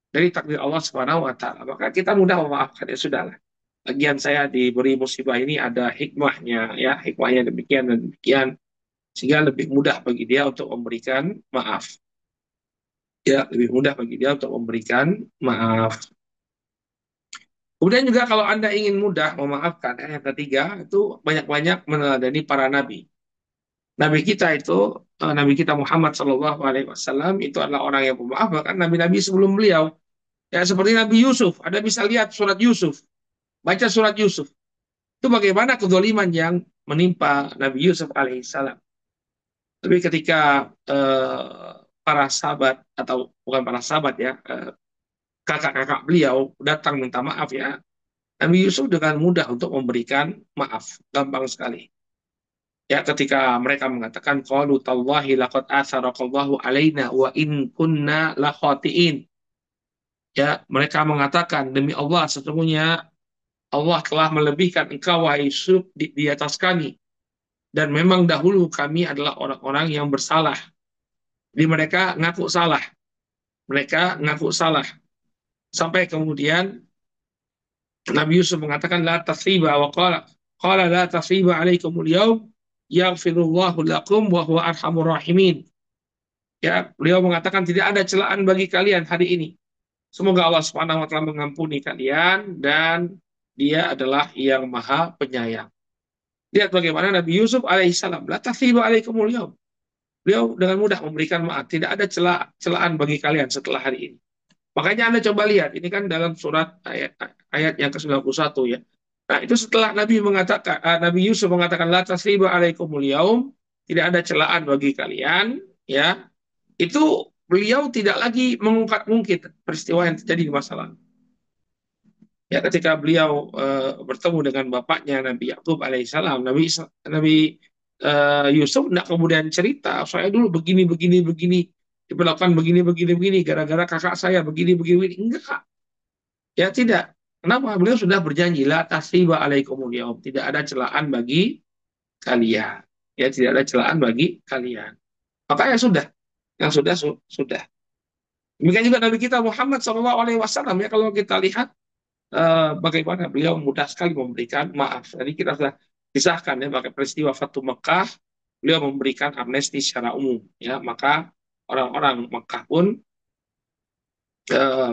dari takdir Allah Subhanahu wa taala. Maka kita mudah memaafkan, ya sudahlah. Lagian saya diberi musibah ini ada hikmahnya ya, hikmahnya demikian dan demikian, sehingga lebih mudah bagi dia untuk memberikan maaf. Ya, lebih mudah bagi dia untuk memberikan maaf. Kemudian juga kalau Anda ingin mudah memaafkan, yang ketiga itu banyak-banyak meneladani para nabi. Nabi kita itu, Nabi kita Muhammad Shallallahu Alaihi Wasallam itu adalah orang yang pemaaf, bahkan nabi-nabi sebelum beliau. Ya seperti Nabi Yusuf, Anda bisa lihat surat Yusuf, baca surat Yusuf. Itu bagaimana kezaliman yang menimpa Nabi Yusuf alaihissalam. Tapi ketika para sahabat, atau bukan para sahabat ya, kakak-kakak beliau datang minta maaf ya, Nabi Yusuf dengan mudah untuk memberikan maaf, gampang sekali. Ya ketika mereka mengatakan qalu tallahi laqad atharaqallahu alaina wa in kunna la khatiin. Ya, mereka mengatakan demi Allah sesungguhnya Allah telah melebihkan engkau wahai Yusuf di atas kami, dan memang dahulu kami adalah orang-orang yang bersalah. Jadi mereka ngaku salah. Mereka ngaku salah. Sampai kemudian Nabi Yusuf mengatakan la tasriba wa qala la tasriba alaikumul yaum yaghfirullahu lakum wa huwa arhamur rahimin. Ya, beliau mengatakan tidak ada celaan bagi kalian hari ini. Semoga Allah Subhanahu wa taala mengampuni kalian dan Dia adalah yang Maha Penyayang. Lihat bagaimana Nabi Yusuf alaihissalam, la tasriba alaikumul yaum. Beliau dengan mudah memberikan maaf, tidak ada celaan bagi kalian setelah hari ini. Makanya Anda coba lihat, ini kan dalam surat ayat yang ke-91 ya. Nah, itu setelah Nabi mengatakan, Nabi Yusuf mengatakan la tasriba alaikumul yaum, tidak ada celaan bagi kalian, ya. Itu beliau tidak lagi mengungkit-ungkit peristiwa yang terjadi di masa lalu. Ya, ketika beliau bertemu dengan bapaknya Nabi Yakub alaihissalam, Nabi Yusuf tidak kemudian cerita, saya dulu begini begini begini diperlakukan begini begini begini gara-gara kakak saya begini begini, begini. Enggak. Ya tidak. Kenapa? Beliau sudah berjanji la tasriba alaikumul yaum. Tidak ada celaan bagi kalian. Ya, tidak ada celaan bagi kalian. Maka ya sudah. Yang sudah sudah. Demikian juga Nabi kita Muhammad SAW ya, kalau kita lihat bagaimana beliau mudah sekali memberikan maaf. Jadi kita sudah pisahkan ya, pakai peristiwa Fatu Mekah, beliau memberikan amnesti secara umum. Ya, maka orang-orang Mekah pun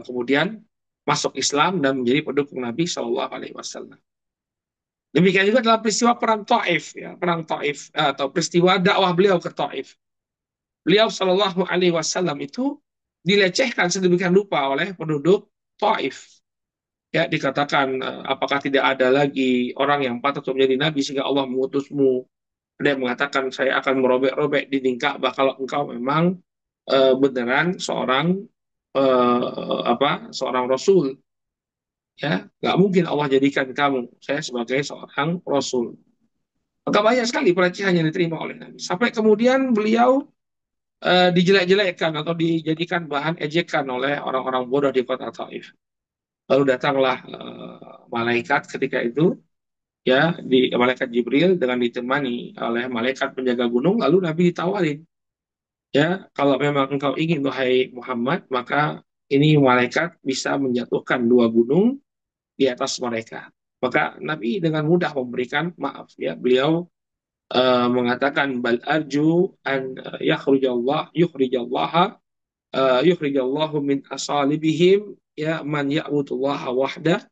kemudian masuk Islam dan menjadi pendukung Nabi Shallallahu Alaihi Wasallam. Demikian juga dalam peristiwa perang Taif, ya, perang Taif atau peristiwa dakwah beliau ke Taif. Beliau Shallallahu Alaihi Wasallam itu dilecehkan sedemikian rupa oleh penduduk Taif. Ya dikatakan apakah tidak ada lagi orang yang patut untuk menjadi nabi sehingga Allah mengutusmu. Ada yang mengatakan saya akan merobek-robek dinding Ka'bah kalau engkau memang beneran seorang rasul. Ya nggak mungkin Allah jadikan kamu saya sebagai seorang rasul. Maka banyak sekali pelecehan yang diterima oleh Nabi sampai kemudian beliau dijelek-jelekkan atau dijadikan bahan ejekan oleh orang-orang bodoh di kota Taif. Lalu datanglah malaikat ketika itu, ya, di malaikat Jibril dengan ditemani oleh malaikat penjaga gunung. Lalu Nabi ditawarin, ya, kalau memang engkau ingin wahai Muhammad, maka ini malaikat bisa menjatuhkan dua gunung di atas mereka. Maka Nabi dengan mudah memberikan maaf. Ya, beliau mengatakan bal arju an yukhrijallahu min asalibihim ya man ya'budullaha wahdah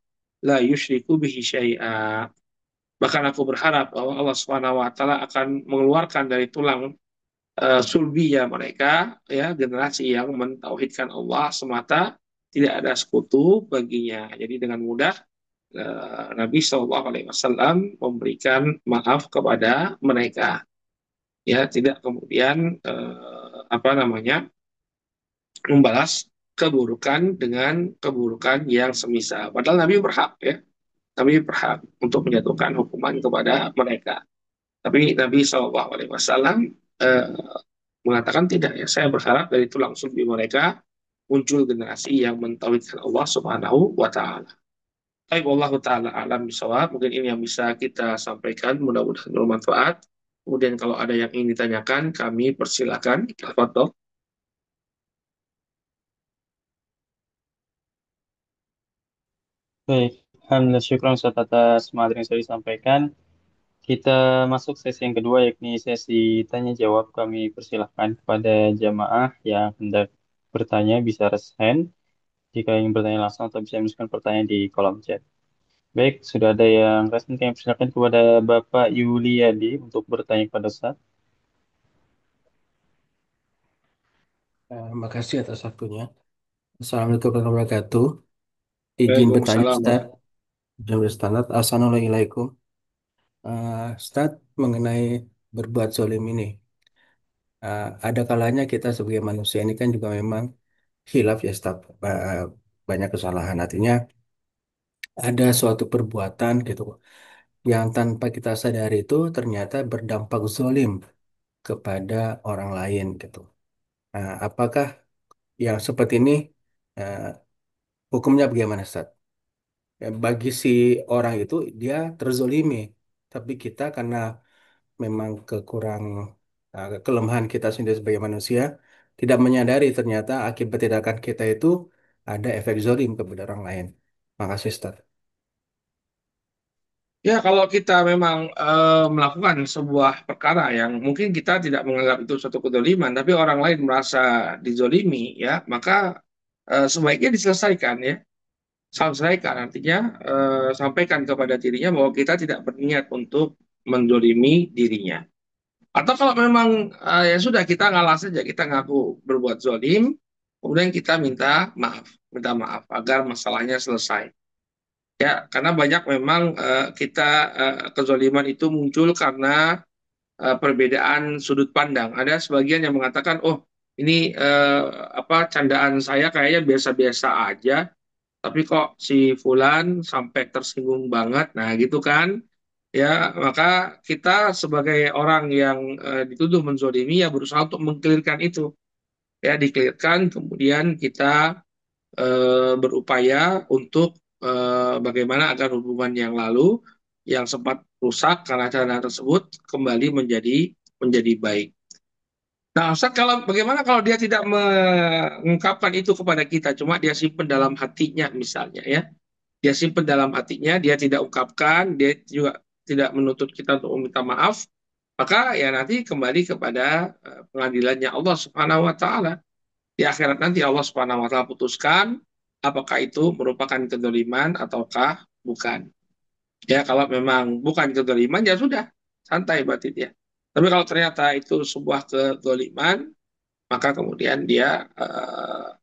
la yusyriku bihi syai'a. Bahkan aku berharap bahwa Allah Subhanahu wa taala akan mengeluarkan dari tulang sulbi ya mereka, ya, generasi yang mentauhidkan Allah semata, tidak ada sekutu baginya. Jadi dengan mudah Nabi Shallallahu Alaihi Wasallam memberikan maaf kepada mereka, ya tidak kemudian apa namanya membalas keburukan dengan keburukan yang semisal. Padahal Nabi berhak ya, Nabi berhak untuk menjatuhkan hukuman kepada mereka. Tapi Nabi Shallallahu Alaihi Wasallam eh, mengatakan tidak ya, saya berharap dari tulang sulbi mereka muncul generasi yang mentauhidkan Allah Subhanahu wa taala. Baik, Allah taala alam bisawab. Mungkin ini yang bisa kita sampaikan, mudah-mudahan bermanfaat. Kemudian kalau ada yang ingin ditanyakan, kami persilakan. Tafadhol. Baik, alhamdulillah syukran Ustaz atas materi yang sudah disampaikan. Kita masuk sesi yang kedua, yakni sesi tanya jawab. Kami persilahkan kepada jamaah yang hendak bertanya bisa raise hand jika ingin bertanya langsung atau bisa menuliskan pertanyaan di kolom chat. Baik, sudah ada yang raise hand. Kami persilahkan kepada Bapak Yuliadi untuk bertanya kepada Ustaz. Makasih atas waktunya. Assalamualaikum warahmatullahi wabarakatuh. Izin bertanya, Waalaikumsalam. Ustaz. Izin berstandar. Assalamualaikum. Ustaz, mengenai berbuat zalim ini. Ada kalanya kita sebagai manusia ini kan juga memang khilaf ya, Ustaz. Banyak kesalahan. Artinya ada suatu perbuatan gitu yang tanpa kita sadari itu ternyata berdampak zalim kepada orang lain gitu. Apakah yang seperti ini eh, hukumnya bagaimana, Ustaz? Ya, bagi si orang itu dia terzolimi, tapi kita karena memang kelemahan kita sendiri sebagai manusia tidak menyadari ternyata akibat tindakan kita itu ada efek zolim kepada orang lain. Makasih, Ustaz. Ya, kalau kita memang melakukan sebuah perkara yang mungkin kita tidak menganggap itu suatu kedoliman, tapi orang lain merasa dizolimi, ya, maka sebaiknya diselesaikan ya. Selesaikan artinya sampaikan kepada dirinya bahwa kita tidak berniat untuk mendolimi dirinya. Atau kalau memang ya sudah kita ngalah saja, kita ngaku berbuat zolim, kemudian kita minta maaf agar masalahnya selesai. Ya, karena banyak memang kezoliman itu muncul karena perbedaan sudut pandang. Ada sebagian yang mengatakan, oh ini apa candaan saya kayaknya biasa-biasa aja, tapi kok si Fulan sampai tersinggung banget. Nah, gitu kan. Ya, maka kita sebagai orang yang dituduh menzolimi ya berusaha untuk mengkelirkan itu. Ya, dikelirkan, kemudian kita berupaya untuk bagaimana agar hubungan yang lalu yang sempat rusak karena cara tersebut kembali menjadi baik. Nah, Ustaz, bagaimana kalau dia tidak mengungkapkan itu kepada kita, cuma dia simpan dalam hatinya misalnya ya. Dia simpan dalam hatinya, dia tidak ungkapkan, dia juga tidak menuntut kita untuk meminta maaf, maka ya nanti kembali kepada pengadilannya Allah Subhanahu wa taala. Di akhirat nanti Allah Subhanahu wa taala putuskan apakah itu merupakan kedoliman ataukah bukan. Ya, kalau memang bukan kedoliman ya sudah, santai berarti dia. Tapi kalau ternyata itu sebuah kedoliman, maka kemudian dia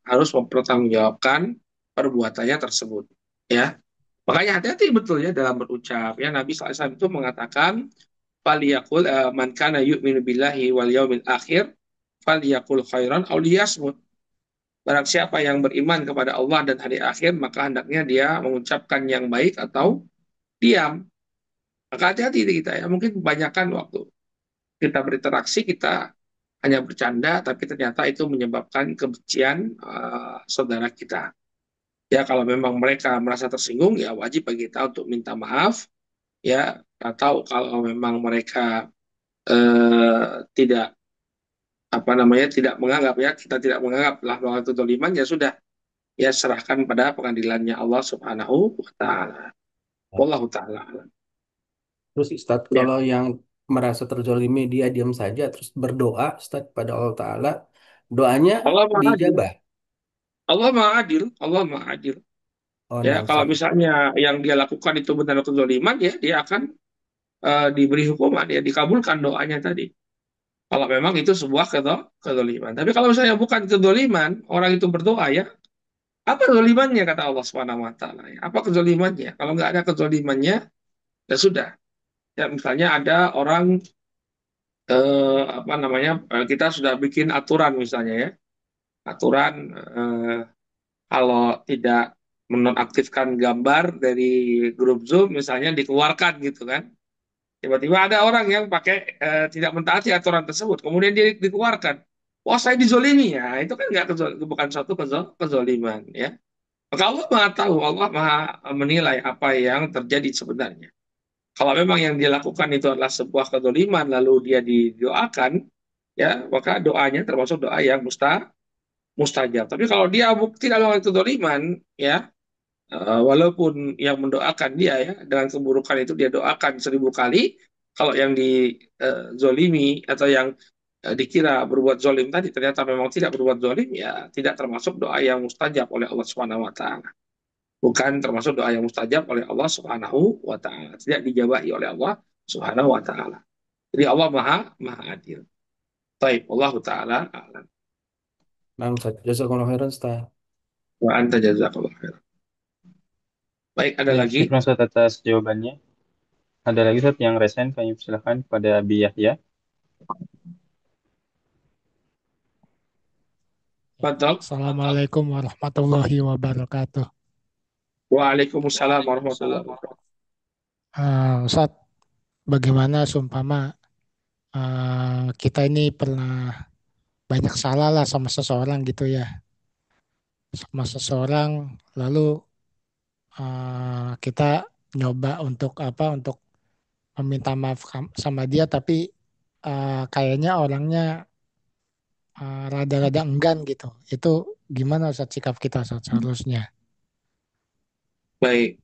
harus mempertanggungjawabkan perbuatannya tersebut. Ya, makanya hati-hati betul ya dalam berucap. Ya, Nabi SAW itu mengatakan, "Faliyakul man kana yu'minu billahi wal yaumil akhir, faliyakul khairan aw liyasmut." Barang siapa yang beriman kepada Allah dan hari akhir, maka hendaknya dia mengucapkan yang baik atau diam. Maka hati-hati kita ya. Mungkin kebanyakan waktu kita berinteraksi, kita hanya bercanda, tapi ternyata itu menyebabkan kebencian saudara kita. Ya, kalau memang mereka merasa tersinggung, ya wajib bagi kita untuk minta maaf. Ya, atau kalau memang mereka tidak apa namanya tidak menganggap ya kita tidak menganggap lah bahwa itu doliman, ya sudah, ya serahkan pada pengadilannya Allah Subhanahu wa taala. Wallahu taala alam. Terus, Ustaz, Ya, kalau yang merasa terzolimi dia diam saja terus berdoa, Ustaz, pada Allah Ta'ala, doanya Allah Maha Adil. diijabah. Allah Maha Adil. Allah Maha Adil. Oh, Ya, nah, kalau Ustaz. misalnya yang dia lakukan itu benar kezaliman, ya dia akan diberi hukuman, ya dikabulkan doanya tadi. Kalau memang itu sebuah kezaliman. Tapi kalau misalnya bukan kezaliman, orang itu berdoa ya, Apa kezolimannya kata Allah Subhanahu wa taala? Ya, apa kezolimannya? Kalau nggak ada kezolimannya, ya sudah. Ya misalnya ada orang apa namanya? Kita sudah bikin aturan misalnya ya. Aturan kalau tidak menonaktifkan gambar dari grup Zoom misalnya dikeluarkan gitu kan. Tiba-tiba ada orang yang pakai tidak mentaati aturan tersebut, kemudian dia dikeluarkan. Wah, saya dizolimi ya. Itu kan nggak bukan suatu kezoliman ya. Maka Allah Maha tahu, Allah Maha menilai apa yang terjadi sebenarnya. Kalau memang yang dia lakukan itu adalah sebuah kezoliman, lalu dia didoakan, ya maka doanya termasuk doa yang mustajab. Tapi kalau dia tidak melakukan kezoliman, ya walaupun yang mendoakan dia ya dengan keburukan itu dia doakan 1.000 kali, kalau yang dizolimi atau yang dikira berbuat zolim tadi ternyata memang tidak berbuat zolim, ya tidak termasuk doa yang mustajab oleh Allah Subhanahu Wa Taala. Bukan termasuk doa yang mustajab oleh Allah Subhanahu Wa Taala. Tidak dijabahi oleh Allah Subhanahu Wa Taala. Jadi Allah Maha Maha Adil. Taib Allah Taala a'lam. Nah, Ustaz, jazakallahu khairan, Ustaz. Wa anta jazakallah khair. Baik, ada Baik, lagi? syukur Ustaz atas jawabannya. Ada lagi Ustaz yang resen, kami persilakan kepada Abi Yahya. Betul. Assalamualaikum warahmatullahi wabarakatuh. Waalaikumsalam warahmatullahi wabarakatuh. Ustaz, bagaimana seumpama kita ini pernah banyak salah lah sama seseorang gitu ya, sama seseorang, lalu kita nyoba untuk apa, untuk meminta maaf sama dia, tapi kayaknya orangnya rada-rada enggan gitu. Itu gimana Ustaz sikap kita Ustaz, seharusnya? Baik,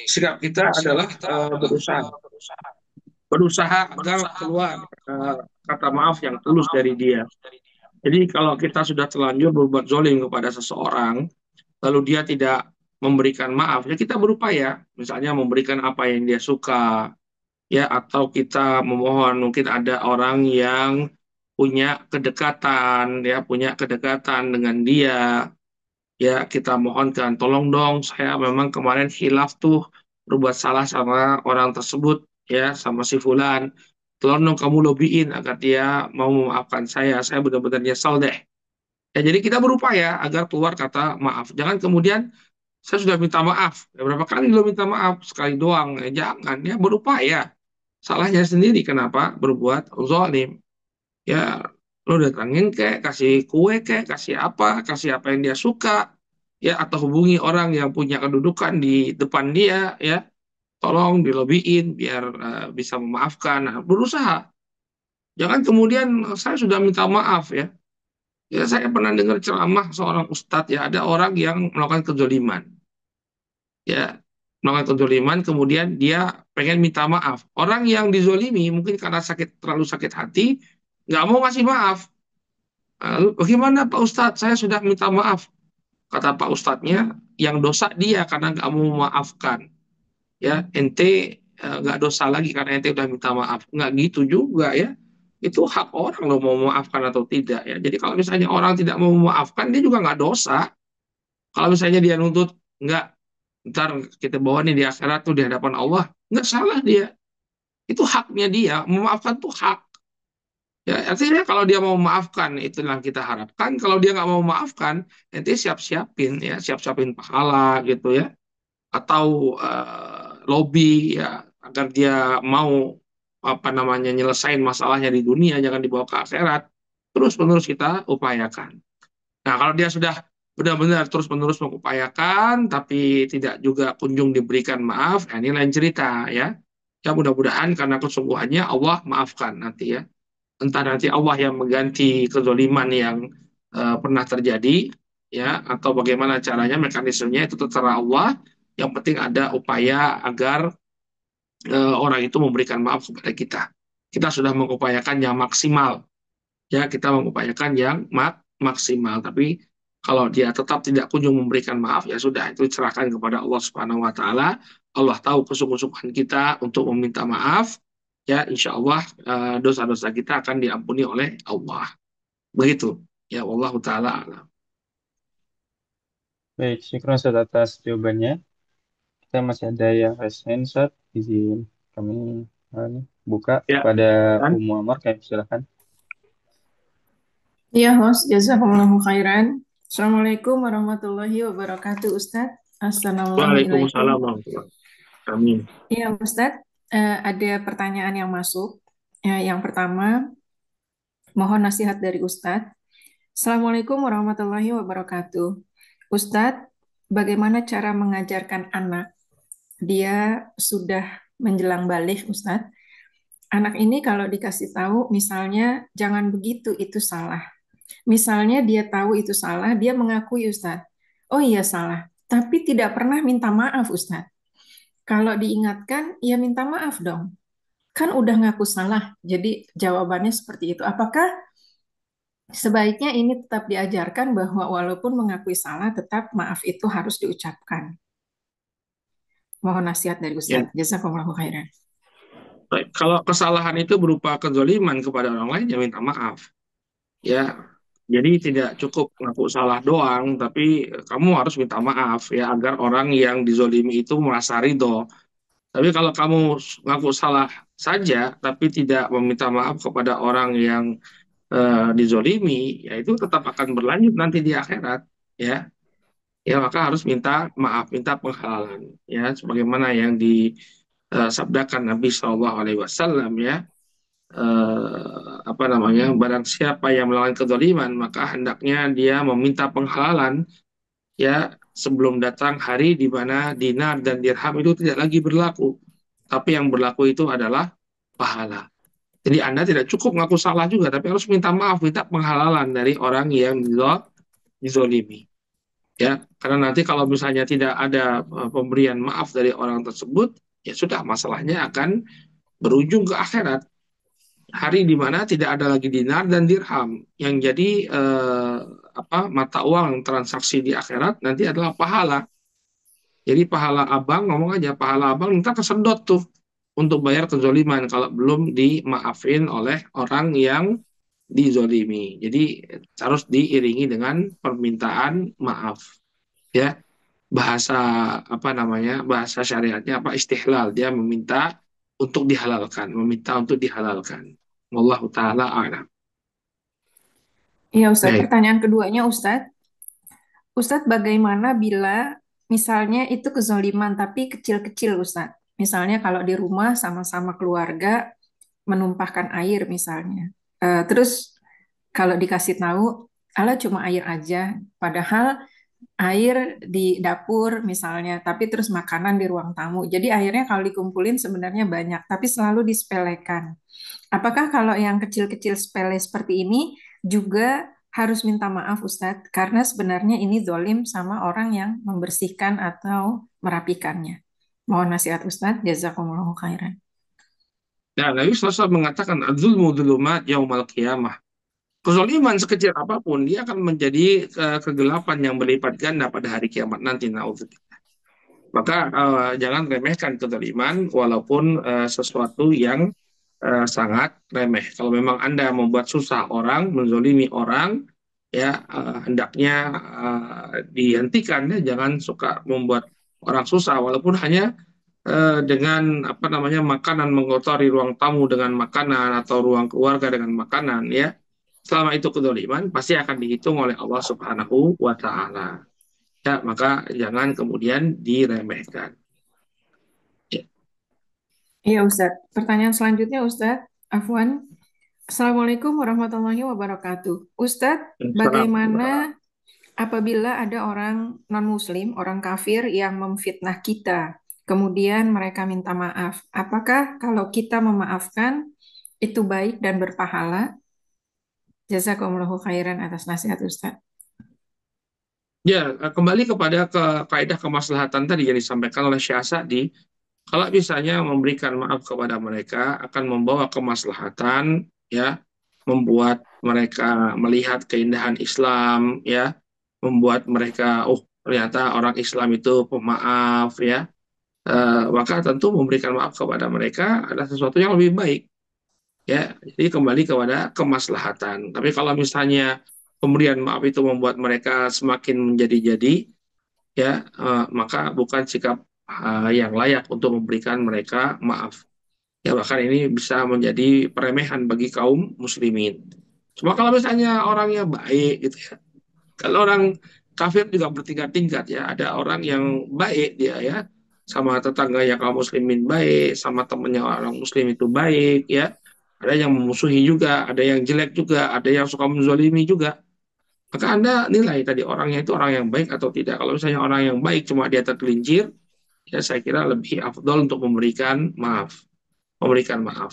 sikap kita adalah berusaha, berusaha agar keluar kata maaf yang tulus dari dia. Jadi kalau kita sudah terlanjur berbuat zolim kepada seseorang, lalu dia tidak memberikan maaf, ya kita berupaya, misalnya memberikan apa yang dia suka, ya atau kita memohon, mungkin ada orang yang punya kedekatan, ya punya kedekatan dengan dia, ya kita mohonkan, tolong dong, saya memang kemarin hilaf tuh berbuat salah sama orang tersebut, ya sama si Fulan. Tolong dong kamu lobiin agar dia mau memaafkan saya benar-benar nyesal deh. Ya, jadi kita berupaya agar keluar kata maaf. Jangan kemudian saya sudah minta maaf. Ya, berapa kali lo minta maaf? Sekali doang. Ya, jangan, ya berupaya. Salahnya sendiri kenapa berbuat zalim. Ya, lo datangin kayak kasih kue kayak kasih apa yang dia suka, ya atau hubungi orang yang punya kedudukan di depan dia, ya tolong dilobiin biar bisa memaafkan. Nah, berusaha. Jangan kemudian saya sudah minta maaf ya. Ya saya pernah dengar ceramah seorang ustadz ya, ada orang yang melakukan kezoliman, ya melakukan kezoliman kemudian dia pengen minta maaf. Orang yang dizolimi mungkin karena terlalu sakit hati nggak mau ngasih maaf. Lalu, bagaimana Pak Ustadz? Saya sudah minta maaf. Kata Pak Ustadznya, yang dosa dia karena nggak mau memaafkan. Ya, ente nggak dosa lagi karena ente udah minta maaf. Nggak gitu juga ya. Itu hak orang loh mau memaafkan atau tidak ya. Jadi kalau misalnya orang tidak mau memaafkan, dia juga nggak dosa. Kalau misalnya dia nuntut, nggak, ntar kita bawa nih di akhirat tuh di hadapan Allah, nggak salah dia. Itu haknya dia. Memaafkan tuh hak. Ya, artinya kalau dia mau memaafkan, itu yang kita harapkan. Kalau dia nggak mau memaafkan, nanti siap-siapin ya, siap-siapin pahala gitu ya, atau lobby ya agar dia mau apa namanya nyelesain masalahnya di dunia, jangan dibawa ke akhirat. Terus-menerus kita upayakan. Nah, kalau dia sudah benar-benar terus-menerus mengupayakan, tapi tidak juga kunjung diberikan maaf, ya ini lain cerita ya. Ya mudah-mudahan karena kesungguhannya Allah maafkan nanti ya, entah nanti Allah yang mengganti kezoliman yang pernah terjadi ya atau bagaimana caranya mekanismenya itu terserah Allah. Yang penting ada upaya agar orang itu memberikan maaf kepada kita. Kita sudah mengupayakan yang maksimal, ya kita mengupayakan yang maksimal. Tapi kalau dia tetap tidak kunjung memberikan maaf, ya sudah itu serahkan kepada Allah Subhanahu Wa Taala. Allah tahu kesungguh-sungguhan kita untuk meminta maaf. Ya, insya Allah dosa-dosa kita akan diampuni oleh Allah. Begitu. Ya Allah Ta'ala alam. Baik, syukur Ustaz atas jawabannya. Kita masih ada yang raise hand, Ustaz. Izin kami buka Ya, kepada kan? Ummu Amar, kami silakan. Iya, host. Jazakumullahu khairan. Assalamualaikum warahmatullahi wabarakatuh, Ustadz. Assalamualaikum. Waalaikumsalam warahmatullahi wabarakatuh. Amin. Iya, Ustadz. Ada pertanyaan yang masuk. Yang pertama, mohon nasihat dari Ustadz. Assalamualaikum warahmatullahi wabarakatuh. Ustadz, bagaimana cara mengajarkan anak? Dia sudah menjelang balik, Ustadz. Anak ini kalau dikasih tahu, misalnya, jangan begitu, itu salah. Misalnya dia tahu itu salah, dia mengakui Ustadz. Oh iya salah, tapi tidak pernah minta maaf Ustadz. Kalau diingatkan, ya minta maaf dong. Kan udah ngaku salah, jadi jawabannya seperti itu. Apakah sebaiknya ini tetap diajarkan bahwa walaupun mengakui salah, tetap maaf itu harus diucapkan? Mohon nasihat dari Ya, Ustadz. Jazakumullahu khairan. baik. Kalau kesalahan itu berupa kezaliman kepada orang lain, ya minta maaf. Ya, jadi tidak cukup ngaku salah doang, tapi kamu harus minta maaf ya agar orang yang dizolimi itu merasa ridho. Tapi kalau kamu ngaku salah saja, tapi tidak meminta maaf kepada orang yang dizolimi, ya itu tetap akan berlanjut nanti di akhirat. Ya, ya maka harus minta maaf, minta penghalalan. Ya, sebagaimana yang disabdakan Nabi SAW ya. Apa namanya, barang siapa yang melakukan kezaliman maka hendaknya dia meminta penghalalan ya sebelum datang hari di mana dinar dan dirham itu tidak lagi berlaku, tapi yang berlaku itu adalah pahala. Jadi Anda tidak cukup ngaku salah juga, tapi harus minta maaf, minta penghalalan dari orang yang dizolimi. Ya, karena nanti kalau misalnya tidak ada pemberian maaf dari orang tersebut, ya sudah masalahnya akan berujung ke akhirat, hari di mana tidak ada lagi dinar dan dirham, yang jadi mata uang transaksi di akhirat nanti adalah pahala. Jadi pahala abang, ngomong aja pahala abang ntar kesedot tuh untuk bayar kezoliman kalau belum dimaafin oleh orang yang dizolimi. Jadi harus diiringi dengan permintaan maaf. Ya, bahasa apa namanya, bahasa syariatnya apa, istihlal, dia meminta untuk dihalalkan, meminta untuk dihalalkan. Wallahu taala a'lam. Iya Ustadz, Baik. pertanyaan keduanya Ustadz. Ustadz, bagaimana bila misalnya itu kezoliman tapi kecil-kecil Ustadz? Misalnya kalau di rumah sama-sama keluarga menumpahkan air misalnya. Terus kalau dikasih tahu, ala cuma air aja. Padahal air di dapur misalnya, tapi terus makanan di ruang tamu. Jadi airnya kalau dikumpulin sebenarnya banyak, tapi selalu disepelekan. Apakah kalau yang kecil-kecil sepele seperti ini juga harus minta maaf Ustadz? Karena sebenarnya ini zolim sama orang yang membersihkan atau merapikannya. Mohon nasihat Ustadz, jazakumullahu khairan. Nah, Nabi SAW mengatakan adzulmu dzulumat yaumal qiyamah. Kezaliman sekecil apapun dia akan menjadi kegelapan yang berlipat ganda pada hari kiamat nanti. Nauzubillah. Maka jangan remehkan kezaliman walaupun sesuatu yang sangat remeh. Kalau memang Anda membuat susah orang, menzolimi orang, ya hendaknya dihentikan ya. Jangan suka membuat orang susah walaupun hanya dengan apa namanya, makanan, mengotori ruang tamu dengan makanan atau ruang keluarga dengan makanan ya. Selama itu kedoliman pasti akan dihitung oleh Allah Subhanahu wa taala. Ya, maka jangan kemudian diremehkan. Ya. Iya Ustadz. Pertanyaan selanjutnya Ustadz, Afwan. Assalamualaikum warahmatullahi wabarakatuh. Ustadz, Salam. bagaimana apabila ada orang non-muslim, orang kafir yang memfitnah kita, kemudian mereka minta maaf, apakah kalau kita memaafkan itu baik dan berpahala? Jazakumullahu khairan atas nasihat Ustaz. Ya, kembali kepada kaidah kemaslahatan tadi yang disampaikan oleh Syekh Sa'di. Kalau misalnya memberikan maaf kepada mereka akan membawa kemaslahatan, ya, membuat mereka melihat keindahan Islam, ya, membuat mereka, oh ternyata orang Islam itu pemaaf, ya. Maka tentu memberikan maaf kepada mereka adalah sesuatu yang lebih baik. Ya, jadi kembali kepada kemaslahatan. Tapi kalau misalnya pemberian maaf itu membuat mereka semakin menjadi-jadi, ya maka bukan sikap yang layak untuk memberikan mereka maaf. Ya bahkan ini bisa menjadi peremehan bagi kaum muslimin. Cuma kalau misalnya orangnya baik gitu ya, kalau orang kafir juga bertingkat-tingkat ya. Ada orang yang baik dia ya, sama tetangga yang kaum muslimin baik, sama temennya orang muslim itu baik ya. Ada yang memusuhi juga, ada yang jelek juga, ada yang suka menzolimi juga. Maka Anda nilai tadi orangnya itu orang yang baik atau tidak. Kalau misalnya orang yang baik cuma dia tergelincir, ya saya kira lebih afdol untuk memberikan maaf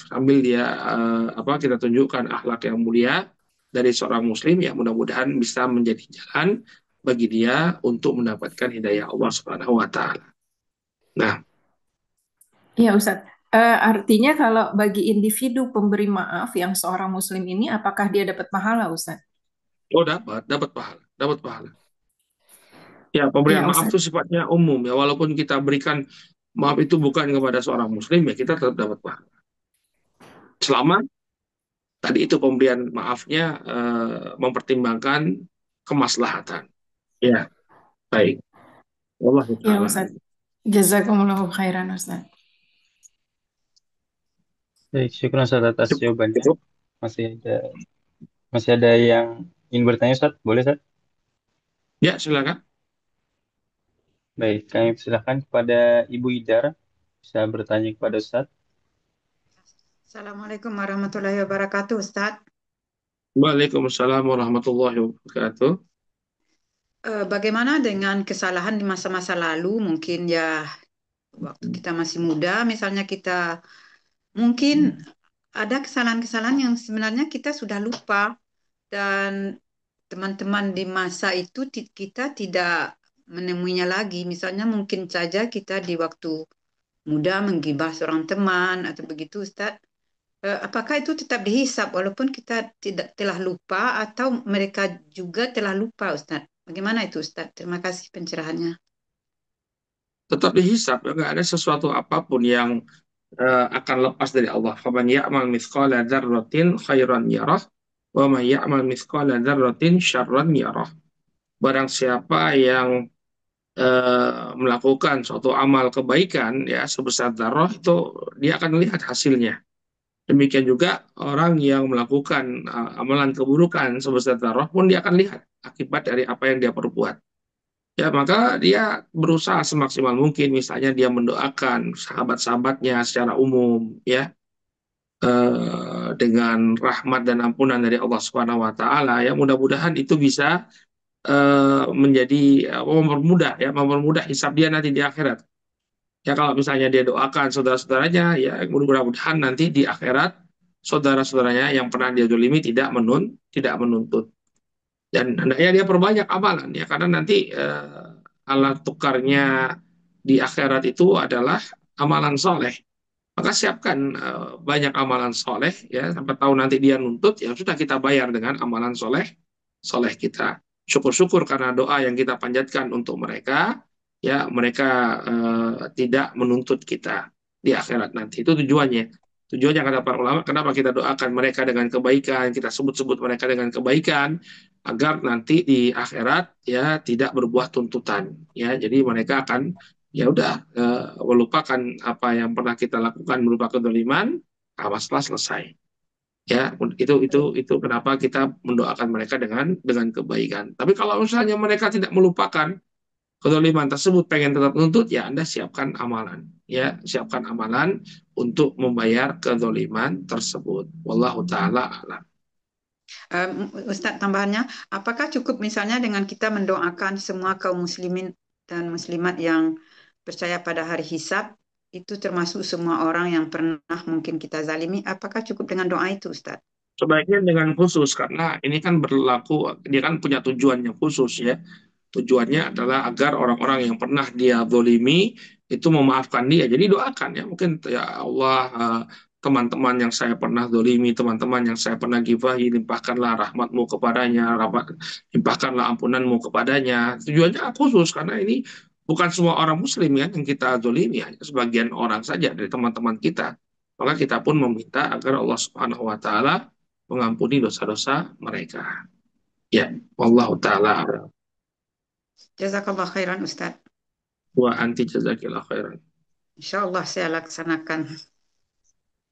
sambil dia kita tunjukkan akhlak yang mulia dari seorang muslim ya, mudah-mudahan bisa menjadi jalan bagi dia untuk mendapatkan hidayah Allah Subhanahu wa taala. Nah, Iya, Ustadz. Artinya kalau bagi individu pemberi maaf yang seorang muslim ini, apakah dia dapat pahala, Ustadz? oh dapat pahala, dapat pahala. Ya, pemberian Iya, maaf itu Ustadz. sifatnya umum ya, walaupun kita berikan maaf itu bukan kepada seorang muslim ya, kita tetap dapat pahala. Selama tadi itu pemberian maafnya mempertimbangkan kemaslahatan. Ya, baik. Wallahu Iya, taala. Ustadz. Jazakumullahu khairan, Ustadz. Baik, syukur Ustaz atas jawabannya. Cukup. Masih ada masih ada yang ingin bertanya Ustaz? Boleh Ustaz? Ya, silakan. Baik, kami persilahkan kepada Ibu Idar bisa bertanya kepada Ustaz. Assalamualaikum warahmatullahi wabarakatuh, Ustadz. Waalaikumsalam warahmatullahi wabarakatuh. Bagaimana dengan kesalahan di masa-masa lalu? Mungkin ya waktu kita masih muda, misalnya kita mungkin ada kesalahan-kesalahan yang sebenarnya kita sudah lupa dan teman-teman di masa itu kita tidak menemuinya lagi. Misalnya mungkin saja kita di waktu muda menggibah seorang teman atau begitu, Ustadz. Apakah itu tetap dihisap walaupun kita tidak telah lupa atau mereka juga telah lupa, Ustaz? Bagaimana itu, Ustaz? Terima kasih pencerahannya. Tetap dihisap, ya, nggak ada sesuatu apapun yang akan lepas dari Allah. Faman ya'mal mithqala dzarratin khairan yarah, wa man ya'mal mithqala dzarratin syarran yarah. Barang siapa yang melakukan suatu amal kebaikan ya sebesar dzarrah, itu dia akan melihat hasilnya. Demikian juga orang yang melakukan amalan keburukan sebesar dzarrah pun dia akan lihat akibat dari apa yang dia perbuat. Ya, maka dia berusaha semaksimal mungkin, misalnya dia mendoakan sahabat-sahabatnya secara umum, ya, dengan rahmat dan ampunan dari Allah Subhanahu Wa Taala. Ya, mudah-mudahan itu bisa menjadi mempermudah hisab dia nanti di akhirat. Ya, kalau misalnya dia doakan saudara-saudaranya, ya mudah-mudahan nanti di akhirat saudara-saudaranya yang pernah dia dolimi tidak menuntut. Dan hendaknya dia perbanyak amalan ya, karena nanti alat tukarnya di akhirat itu adalah amalan soleh. Maka siapkan banyak amalan soleh ya, sampai tahu nanti dia nuntut, ya sudah kita bayar dengan amalan soleh kita. Syukur-syukur karena doa yang kita panjatkan untuk mereka, ya mereka tidak menuntut kita di akhirat nanti. Itu tujuannya. Tujuannya kata para ulama, kenapa kita doakan mereka dengan kebaikan, kita sebut-sebut mereka dengan kebaikan, agar nanti di akhirat ya tidak berbuah tuntutan. Ya, jadi mereka akan ya udah melupakan apa yang pernah kita lakukan berupa kedoliman, masalah selesai. Ya, itu kenapa kita mendoakan mereka dengan kebaikan. Tapi kalau misalnya mereka tidak melupakan kedoliman tersebut, pengen tetap nuntut, ya Anda siapkan amalan. Ya, siapkan amalan untuk membayar kedoliman tersebut. Wallahu taala a'lam. Ustadz, tambahannya, apakah cukup misalnya dengan kita mendoakan semua kaum muslimin dan muslimat yang percaya pada hari hisab, itu termasuk semua orang yang pernah mungkin kita zalimi, apakah cukup dengan doa itu, Ustadz? Sebaiknya dengan khusus, karena ini kan berlaku, dia kan punya tujuannya khusus ya. Tujuannya adalah agar orang-orang yang pernah dia zolimi itu memaafkan dia. Jadi doakan ya, mungkin ya Allah, teman-teman yang saya pernah zolimi, teman-teman yang saya pernah gibahi, limpahkanlah rahmatmu kepadanya, limpahkanlah ampunanmu kepadanya. Tujuannya khusus, karena ini bukan semua orang muslim ya yang kita zolimi, hanya sebagian orang saja dari teman-teman kita. Maka kita pun meminta agar Allah Subhanahu wa taala mengampuni dosa-dosa mereka. Ya, wallahu taala. Jazakallah khairan Ustaz. Wa anti jazakillah khairan. Insya Allah saya laksanakan.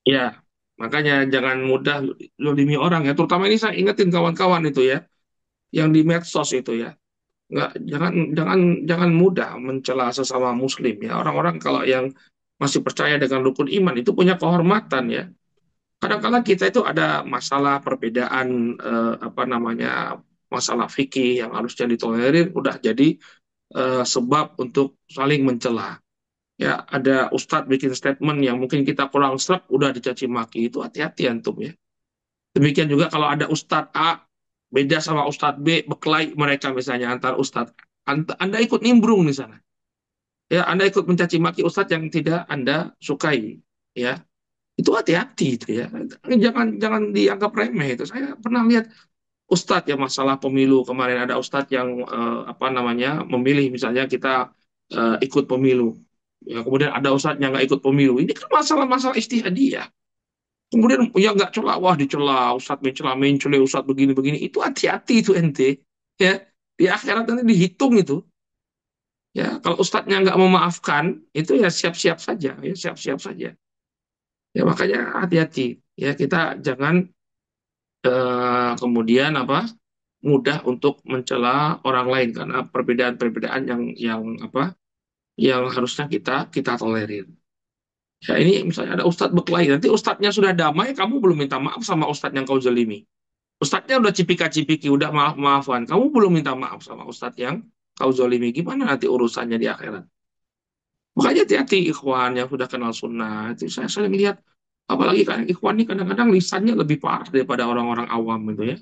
Ya, makanya jangan mudah lolimi orang ya. Terutama ini saya ingetin kawan-kawan itu ya, yang di medsos itu ya. Nggak, jangan mudah mencela sesama muslim ya. Orang-orang kalau yang masih percaya dengan rukun iman itu punya kehormatan ya. Kadang-kadang kita itu ada masalah perbedaan apa namanya masalah fikih yang harusnya ditolerir udah jadi sebab untuk saling mencela. Ya, ada ustadz bikin statement yang mungkin kita kurang serap udah dicaci maki itu hati-hati antum ya. Demikian juga kalau ada ustadz A beda sama ustadz B berkelahi mereka misalnya antar ustadz Anda ikut nimbrung di sana. Ya, Anda ikut mencaci maki ustadz yang tidak Anda sukai ya. Itu hati-hati itu ya. Jangan jangan dianggap remeh itu. Saya pernah lihat ustadz ya masalah pemilu kemarin ada ustadz yang apa namanya memilih misalnya kita ikut pemilu. Ya, kemudian ada ustadz yang nggak ikut pemilu. Ini kan masalah-masalah istihadiyah. Kemudian ya nggak celah, wah dicela, ustadz mencela, mencela, ustadz begini-begini. Itu hati-hati itu ente. Ya, di akhirat nanti dihitung itu. Ya, kalau ustadznya nggak memaafkan, itu ya siap-siap saja, ya siap-siap saja. Ya makanya hati-hati. Ya kita jangan kemudian apa mudah untuk mencela orang lain karena perbedaan-perbedaan yang apa yang harusnya kita kita tolerir. Ya ini misalnya ada ustadz berkelahi, nanti ustadznya sudah damai, kamu belum minta maaf sama ustadz yang kau zalimi. Ustadznya udah cipika-cipiki, udah maaf-maafan, kamu belum minta maaf sama ustadz yang kau zalimi. Gimana nanti urusannya di akhirat? Makanya hati-hati ikhwan yang sudah kenal sunnah. Itu saya sering lihat, apalagi kan ikhwan ini kadang-kadang lisannya lebih parah daripada orang-orang awam itu ya.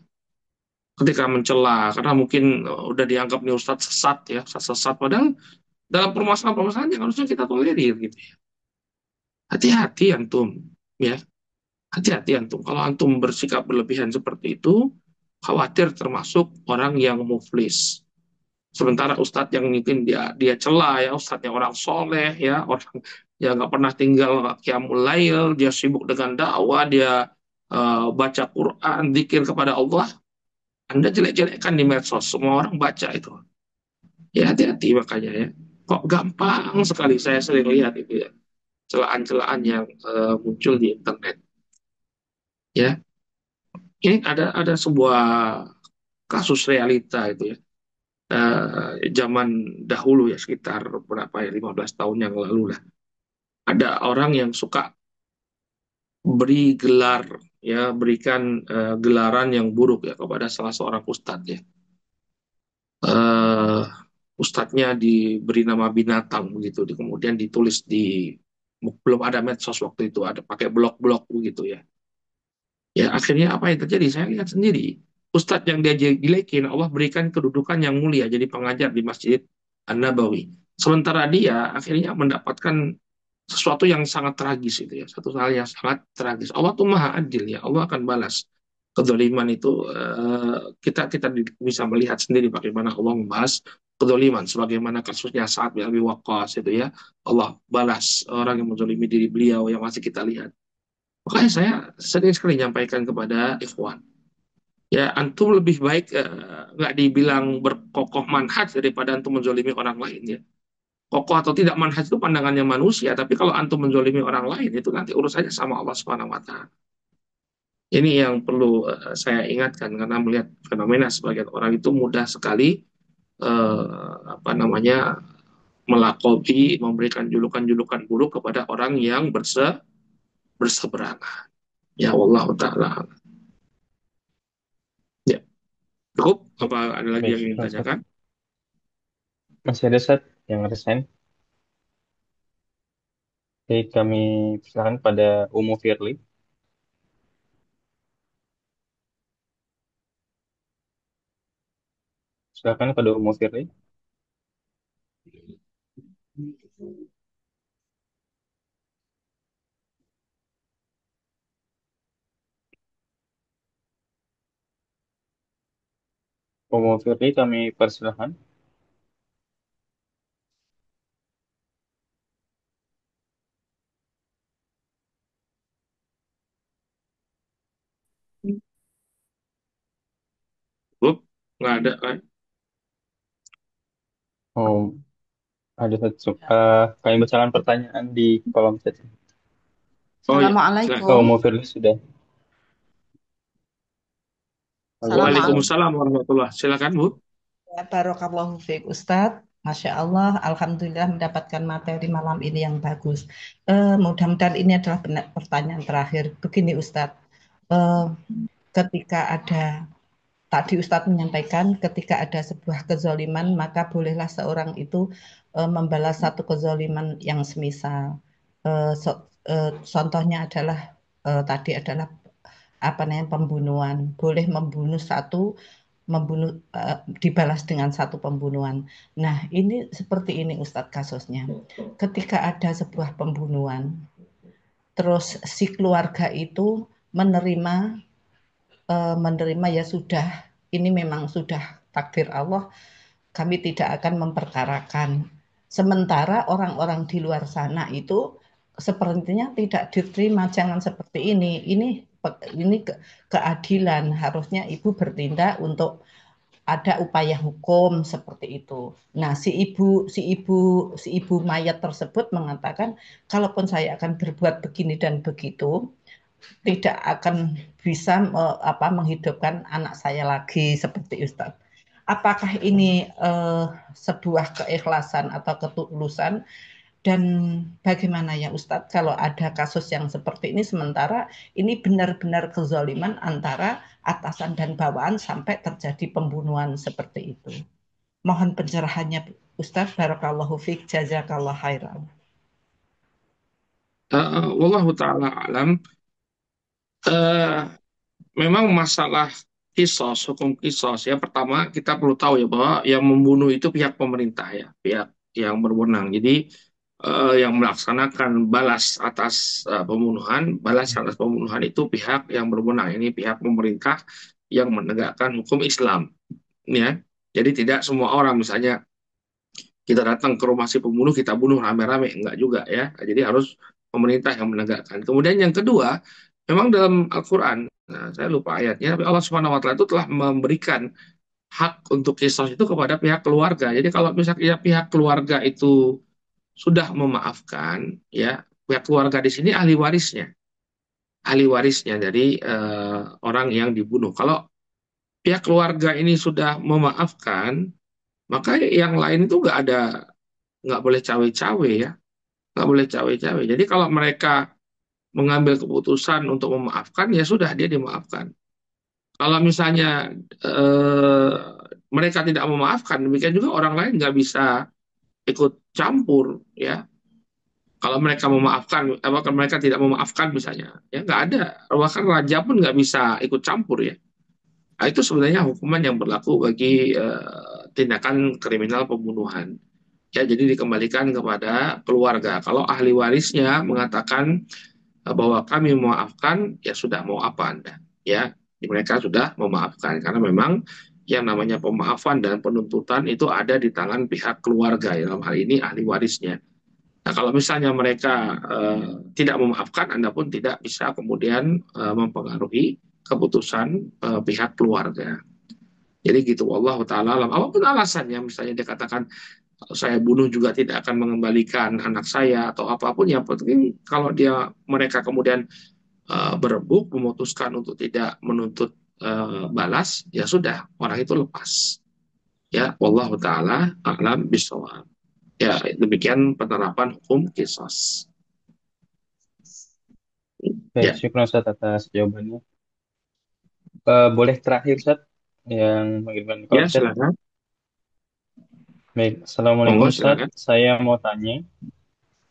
Ketika mencela, karena mungkin udah dianggap nih ustadz sesat ya, sesat. Padahal dalam permasalahan-permasalahan yang harusnya kita tolerir gitu ya. Hati-hati antum, ya. Hati-hati antum. Kalau antum bersikap berlebihan seperti itu, khawatir termasuk orang yang muflis. Sementara ustadz yang mungkin dia celah ya, ustadznya orang soleh ya, orang yang nggak pernah tinggal qiyamul lail, dia sibuk dengan dakwah, dia baca Quran, zikir kepada Allah. Anda jelek-jelekkan di medsos, semua orang baca itu. Ya hati-hati makanya ya. Kok gampang sekali saya sering lihat itu ya, celaan-celaan yang muncul di internet. Ya, ini ada sebuah kasus realita itu ya. Zaman dahulu ya sekitar berapa ya 15 tahun yang lalu lah. Ada orang yang suka beri gelar ya, berikan gelaran yang buruk ya kepada salah seorang ustadz ya. eh Ustadznya diberi nama binatang begitu, kemudian ditulis di belum ada medsos waktu itu, ada pakai blog-blog begitu ya. Ya akhirnya apa yang terjadi? Saya lihat sendiri, Ustadz yang dia jelekin Allah berikan kedudukan yang mulia jadi pengajar di Masjid An-Nabawi. Sementara dia akhirnya mendapatkan sesuatu yang sangat tragis itu ya, satu hal yang sangat tragis. Allah tuh maha adil ya, Allah akan balas kedoliman itu. Kita kita bisa melihat sendiri bagaimana Allah membahas kedoliman, sebagaimana kasusnya Sa'ad bin Abi Waqqas itu ya, Allah balas orang yang menzolimi diri beliau yang masih kita lihat. Makanya saya sering sekali menyampaikan kepada ikhwan, ya antum lebih baik nggak dibilang berkokoh manhaj daripada antum menzolimi orang lain ya. Kokoh atau tidak manhaj itu pandangannya manusia, tapi kalau antum menzolimi orang lain itu nanti urusannya sama Allah Subhanahu wa taala. Ini yang perlu saya ingatkan karena melihat fenomena sebagian orang itu mudah sekali apa namanya melakoni memberikan julukan-julukan buruk kepada orang yang berseberangan. Ya Allah taala. Ya, cukup apa ada lagi Baik, yang ingin Ustaz. ditanyakan? Masih ada Ustaz yang resign. Baik, kami persilakan pada Umu Firly. Silakan pada Umu Firly. Umu Firly kami persilakan. Cukup, nggak ada kan? Oh, ada satu. Kami bacakan pertanyaan di kolom chat. Oh ya, silakan. Oh, Assalamualaikum. mau Firly sudah. Waalaikumsalam. Assalamualaikum. Waalaikumsalam warahmatullahi. Silakan Bu. Ya, Barakallahu fiik Ustadz. Masya Allah, Alhamdulillah mendapatkan materi malam ini yang bagus. Mudah-mudahan ini adalah pertanyaan terakhir. Begini Ustadz, Eh, ketika ada, tadi Ustadz menyampaikan ketika ada sebuah kezoliman, maka bolehlah seorang itu membalas satu kezoliman yang semisal. Contohnya adalah tadi adalah apa namanya pembunuhan. Boleh membunuh satu, membunuh dibalas dengan satu pembunuhan. Nah, ini seperti ini Ustadz kasusnya. Ketika ada sebuah pembunuhan, terus si keluarga itu menerima menerima ya sudah, ini memang sudah takdir Allah, kami tidak akan memperkarakan. Sementara orang-orang di luar sana itu sepertinya tidak diterima, jangan seperti ini. Ini keadilan, harusnya ibu bertindak untuk ada upaya hukum seperti itu. Nah, si ibu mayat tersebut mengatakan, kalaupun saya akan berbuat begini dan begitu, tidak akan bisa menghidupkan anak saya lagi seperti Ustadz. Apakah ini sebuah keikhlasan atau ketulusan, dan bagaimana ya Ustadz kalau ada kasus yang seperti ini sementara ini benar-benar kezaliman antara atasan dan bawahan sampai terjadi pembunuhan seperti itu. Mohon pencerahannya Ustadz. Barakallahu fiik, jazakallah khairan. Wallahu taala alam. Eh, Memang masalah kisos, hukum kisos ya. Pertama kita perlu tahu ya bahwa yang membunuh itu pihak pemerintah ya, pihak yang berwenang. Jadi yang melaksanakan balas atas pembunuhan itu pihak yang berwenang. Ini pihak pemerintah yang menegakkan hukum Islam, ya. Jadi tidak semua orang misalnya kita datang ke rumah si pembunuh kita bunuh rame-rame, enggak juga ya. Jadi harus pemerintah yang menegakkan. Kemudian yang kedua, memang dalam Al-Qur'an, nah, saya lupa ayatnya, tapi Allah Subhanahu wa taala itu telah memberikan hak untuk kisos itu kepada pihak keluarga. Jadi kalau misalnya pihak keluarga itu sudah memaafkan, ya, pihak keluarga di sini ahli warisnya dari orang yang dibunuh. Kalau pihak keluarga ini sudah memaafkan, maka yang lain itu nggak boleh cawe-cawe ya, nggak boleh cawe-cawe. Jadi kalau mereka mengambil keputusan untuk memaafkan, ya sudah dia dimaafkan. Kalau misalnya eh, mereka tidak memaafkan, demikian juga orang lain nggak bisa ikut campur ya. Kalau mereka memaafkan, kalau mereka tidak memaafkan misalnya, ya nggak ada. Bahkan raja pun nggak bisa ikut campur ya. Nah, itu sebenarnya hukuman yang berlaku bagi tindakan kriminal pembunuhan. Ya, jadi dikembalikan kepada keluarga. Kalau ahli warisnya mengatakan bahwa kami memaafkan, ya sudah mau apa Anda? Ya, mereka sudah memaafkan karena memang yang namanya pemaafan dan penuntutan itu ada di tangan pihak keluarga, ya, dalam hal ini ahli warisnya. Nah, kalau misalnya mereka tidak memaafkan, Anda pun tidak bisa kemudian mempengaruhi keputusan pihak keluarga. Jadi gitu, Allah Ta'ala alam. Apapun alasannya, misalnya dia katakan, kalau saya bunuh juga tidak akan mengembalikan anak saya atau apapun, yang penting kalau mereka kemudian berebut, memutuskan untuk tidak menuntut balas, ya sudah, orang itu lepas. Ya, Allah Ta'ala alam bisawab. Ya, demikian penerapan hukum kisos. Baik, Ya, syukur Ustaz atas jawabannya. Boleh terakhir Ustaz yang mengirimkan di kolom ya chat. silakan. Baik, Assalamualaikum Monggo Ustaz. silakan. Saya mau tanya,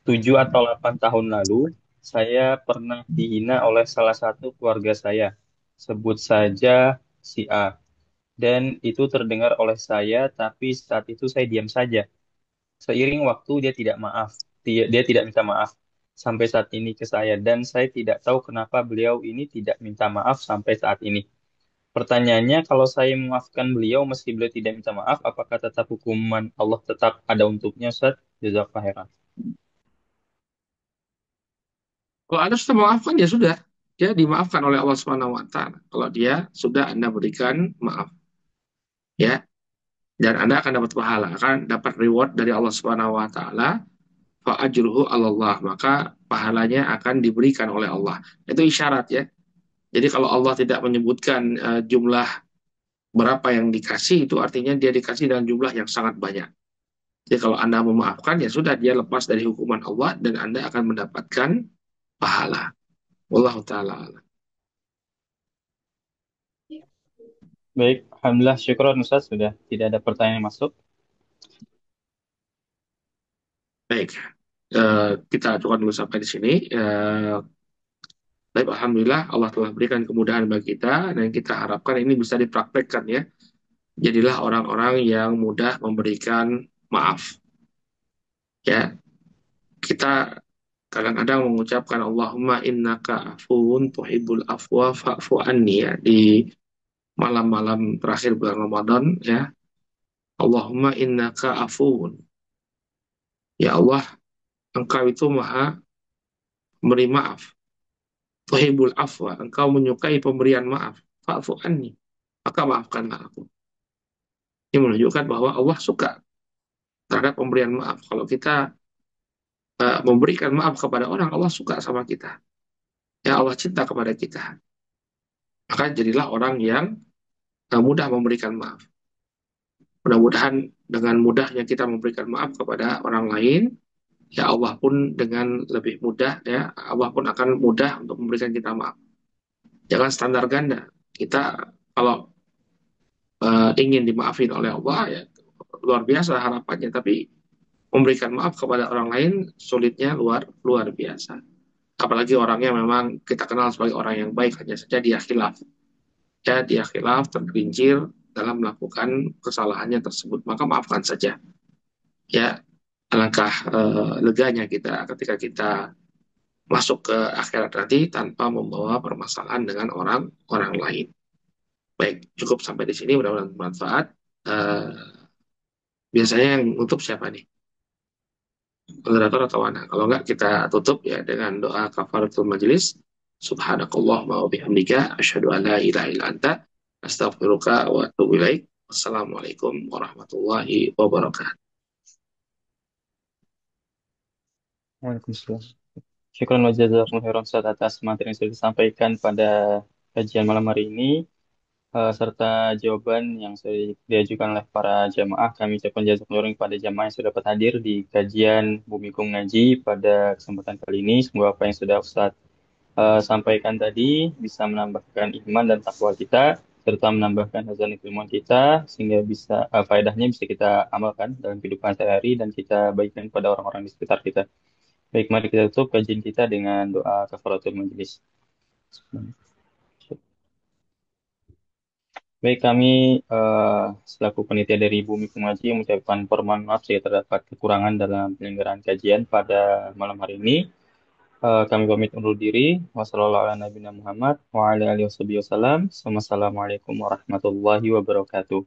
7 atau 8 tahun lalu, saya pernah dihina oleh salah satu keluarga saya. Sebut saja si A. Dan itu terdengar oleh saya, tapi saat itu saya diam saja. Seiring waktu dia tidak maaf. Dia tidak minta maaf sampai saat ini ke saya. Dan saya tidak tahu kenapa beliau ini tidak minta maaf sampai saat ini. Pertanyaannya, kalau saya memaafkan beliau meski beliau tidak minta maaf, apakah tetap hukuman Allah tetap ada untuknya, Ustaz? Jazakallahu khairan. Kalau Anda sudah memaafkan, ya sudah. Dia dimaafkan oleh Allah Subhanahu wa taala. Kalau dia sudah Anda berikan maaf. Ya. dan Anda akan dapat pahala, akan dapat reward dari Allah Subhanahu wa taala, fa ajruhu 'alallah, maka pahalanya akan diberikan oleh Allah. Itu isyarat ya. Jadi kalau Allah tidak menyebutkan jumlah berapa yang dikasih, itu artinya dia dikasih dalam jumlah yang sangat banyak. Jadi kalau Anda memaafkan, ya sudah, dia lepas dari hukuman Allah dan Anda akan mendapatkan pahala. Wallahu ta'ala a'lam. Baik, alhamdulillah, syukur Ustaz, sudah tidak ada pertanyaan yang masuk. Baik, kita cukupkan dulu sampai di sini. Baik, alhamdulillah Allah telah berikan kemudahan bagi kita dan kita harapkan ini bisa dipraktekkan ya. Jadilah orang-orang yang mudah memberikan maaf. Ya, kita kadang-kadang mengucapkan Allahumma innaka afuwun tuhibbul afwa fa'fu anni ya di malam-malam terakhir bulan Ramadan ya. Allahumma innaka afuwun. Ya Allah, Engkau itu maha memberi maaf. Tuhibbul afwa, Engkau menyukai pemberian maaf. Fa'fu anni, maka maafkanlah aku. Ini menunjukkan bahwa Allah suka terhadap pemberian maaf. Kalau kita memberikan maaf kepada orang, Allah suka sama kita. Ya, Allah cinta kepada kita. Maka jadilah orang yang mudah memberikan maaf. Mudah-mudahan dengan mudahnya kita memberikan maaf kepada orang lain, ya Allah pun dengan lebih mudah, ya Allah pun akan mudah untuk memberikan kita maaf. Jangan standar ganda. Kita kalau ingin dimaafin oleh Allah, ya luar biasa harapannya. Tapi memberikan maaf kepada orang lain sulitnya luar luar biasa. Apalagi orangnya memang kita kenal sebagai orang yang baik, hanya saja dia khilaf. Ya, dia khilaf, tergelincir dalam melakukan kesalahannya tersebut. Maka maafkan saja. Ya, alangkah leganya kita ketika kita masuk ke akhirat nanti tanpa membawa permasalahan dengan orang lain. Baik, cukup sampai di sini. Mudah-mudahan bermanfaat. Eh, biasanya yang nutup siapa nih? Moderator atau mana? Kalau enggak, kita tutup ya dengan doa kafaratul majelis. Subhanakallahumma wa bihamdika asyhadu an la ilaha illa anta astaghfiruka wa atubu ilaik. Wassalamualaikum warahmatullahi wabarakatuh. Waalaikumsalam. Syukran wa jazakumullahu khairan Ustaz atas materi yang sudah disampaikan pada kajian malam hari ini, serta jawaban yang sudah diajukan oleh para jamaah. Kami ucapkan jazakumullah khairan kepada jamaah yang sudah dapat hadir di kajian Bumikum Ngaji pada kesempatan kali ini. Semoga apa yang sudah Ustaz sampaikan tadi bisa menambahkan iman dan takwa kita, serta menambahkan hazanah keilmuan kita, sehingga bisa faedahnya bisa kita amalkan dalam kehidupan sehari-hari dan kita bagikan pada orang-orang di sekitar kita. Baik, mari kita tutup kajian kita dengan doa kafaratul majelis. Baik, kami selaku panitia dari Bumi Kumaji mengucapkan permohonan maaf jika terdapat kekurangan dalam penyelenggaraan kajian pada malam hari ini. Kami pamit undur diri. Wassalamualaikum warahmatullahi wabarakatuh.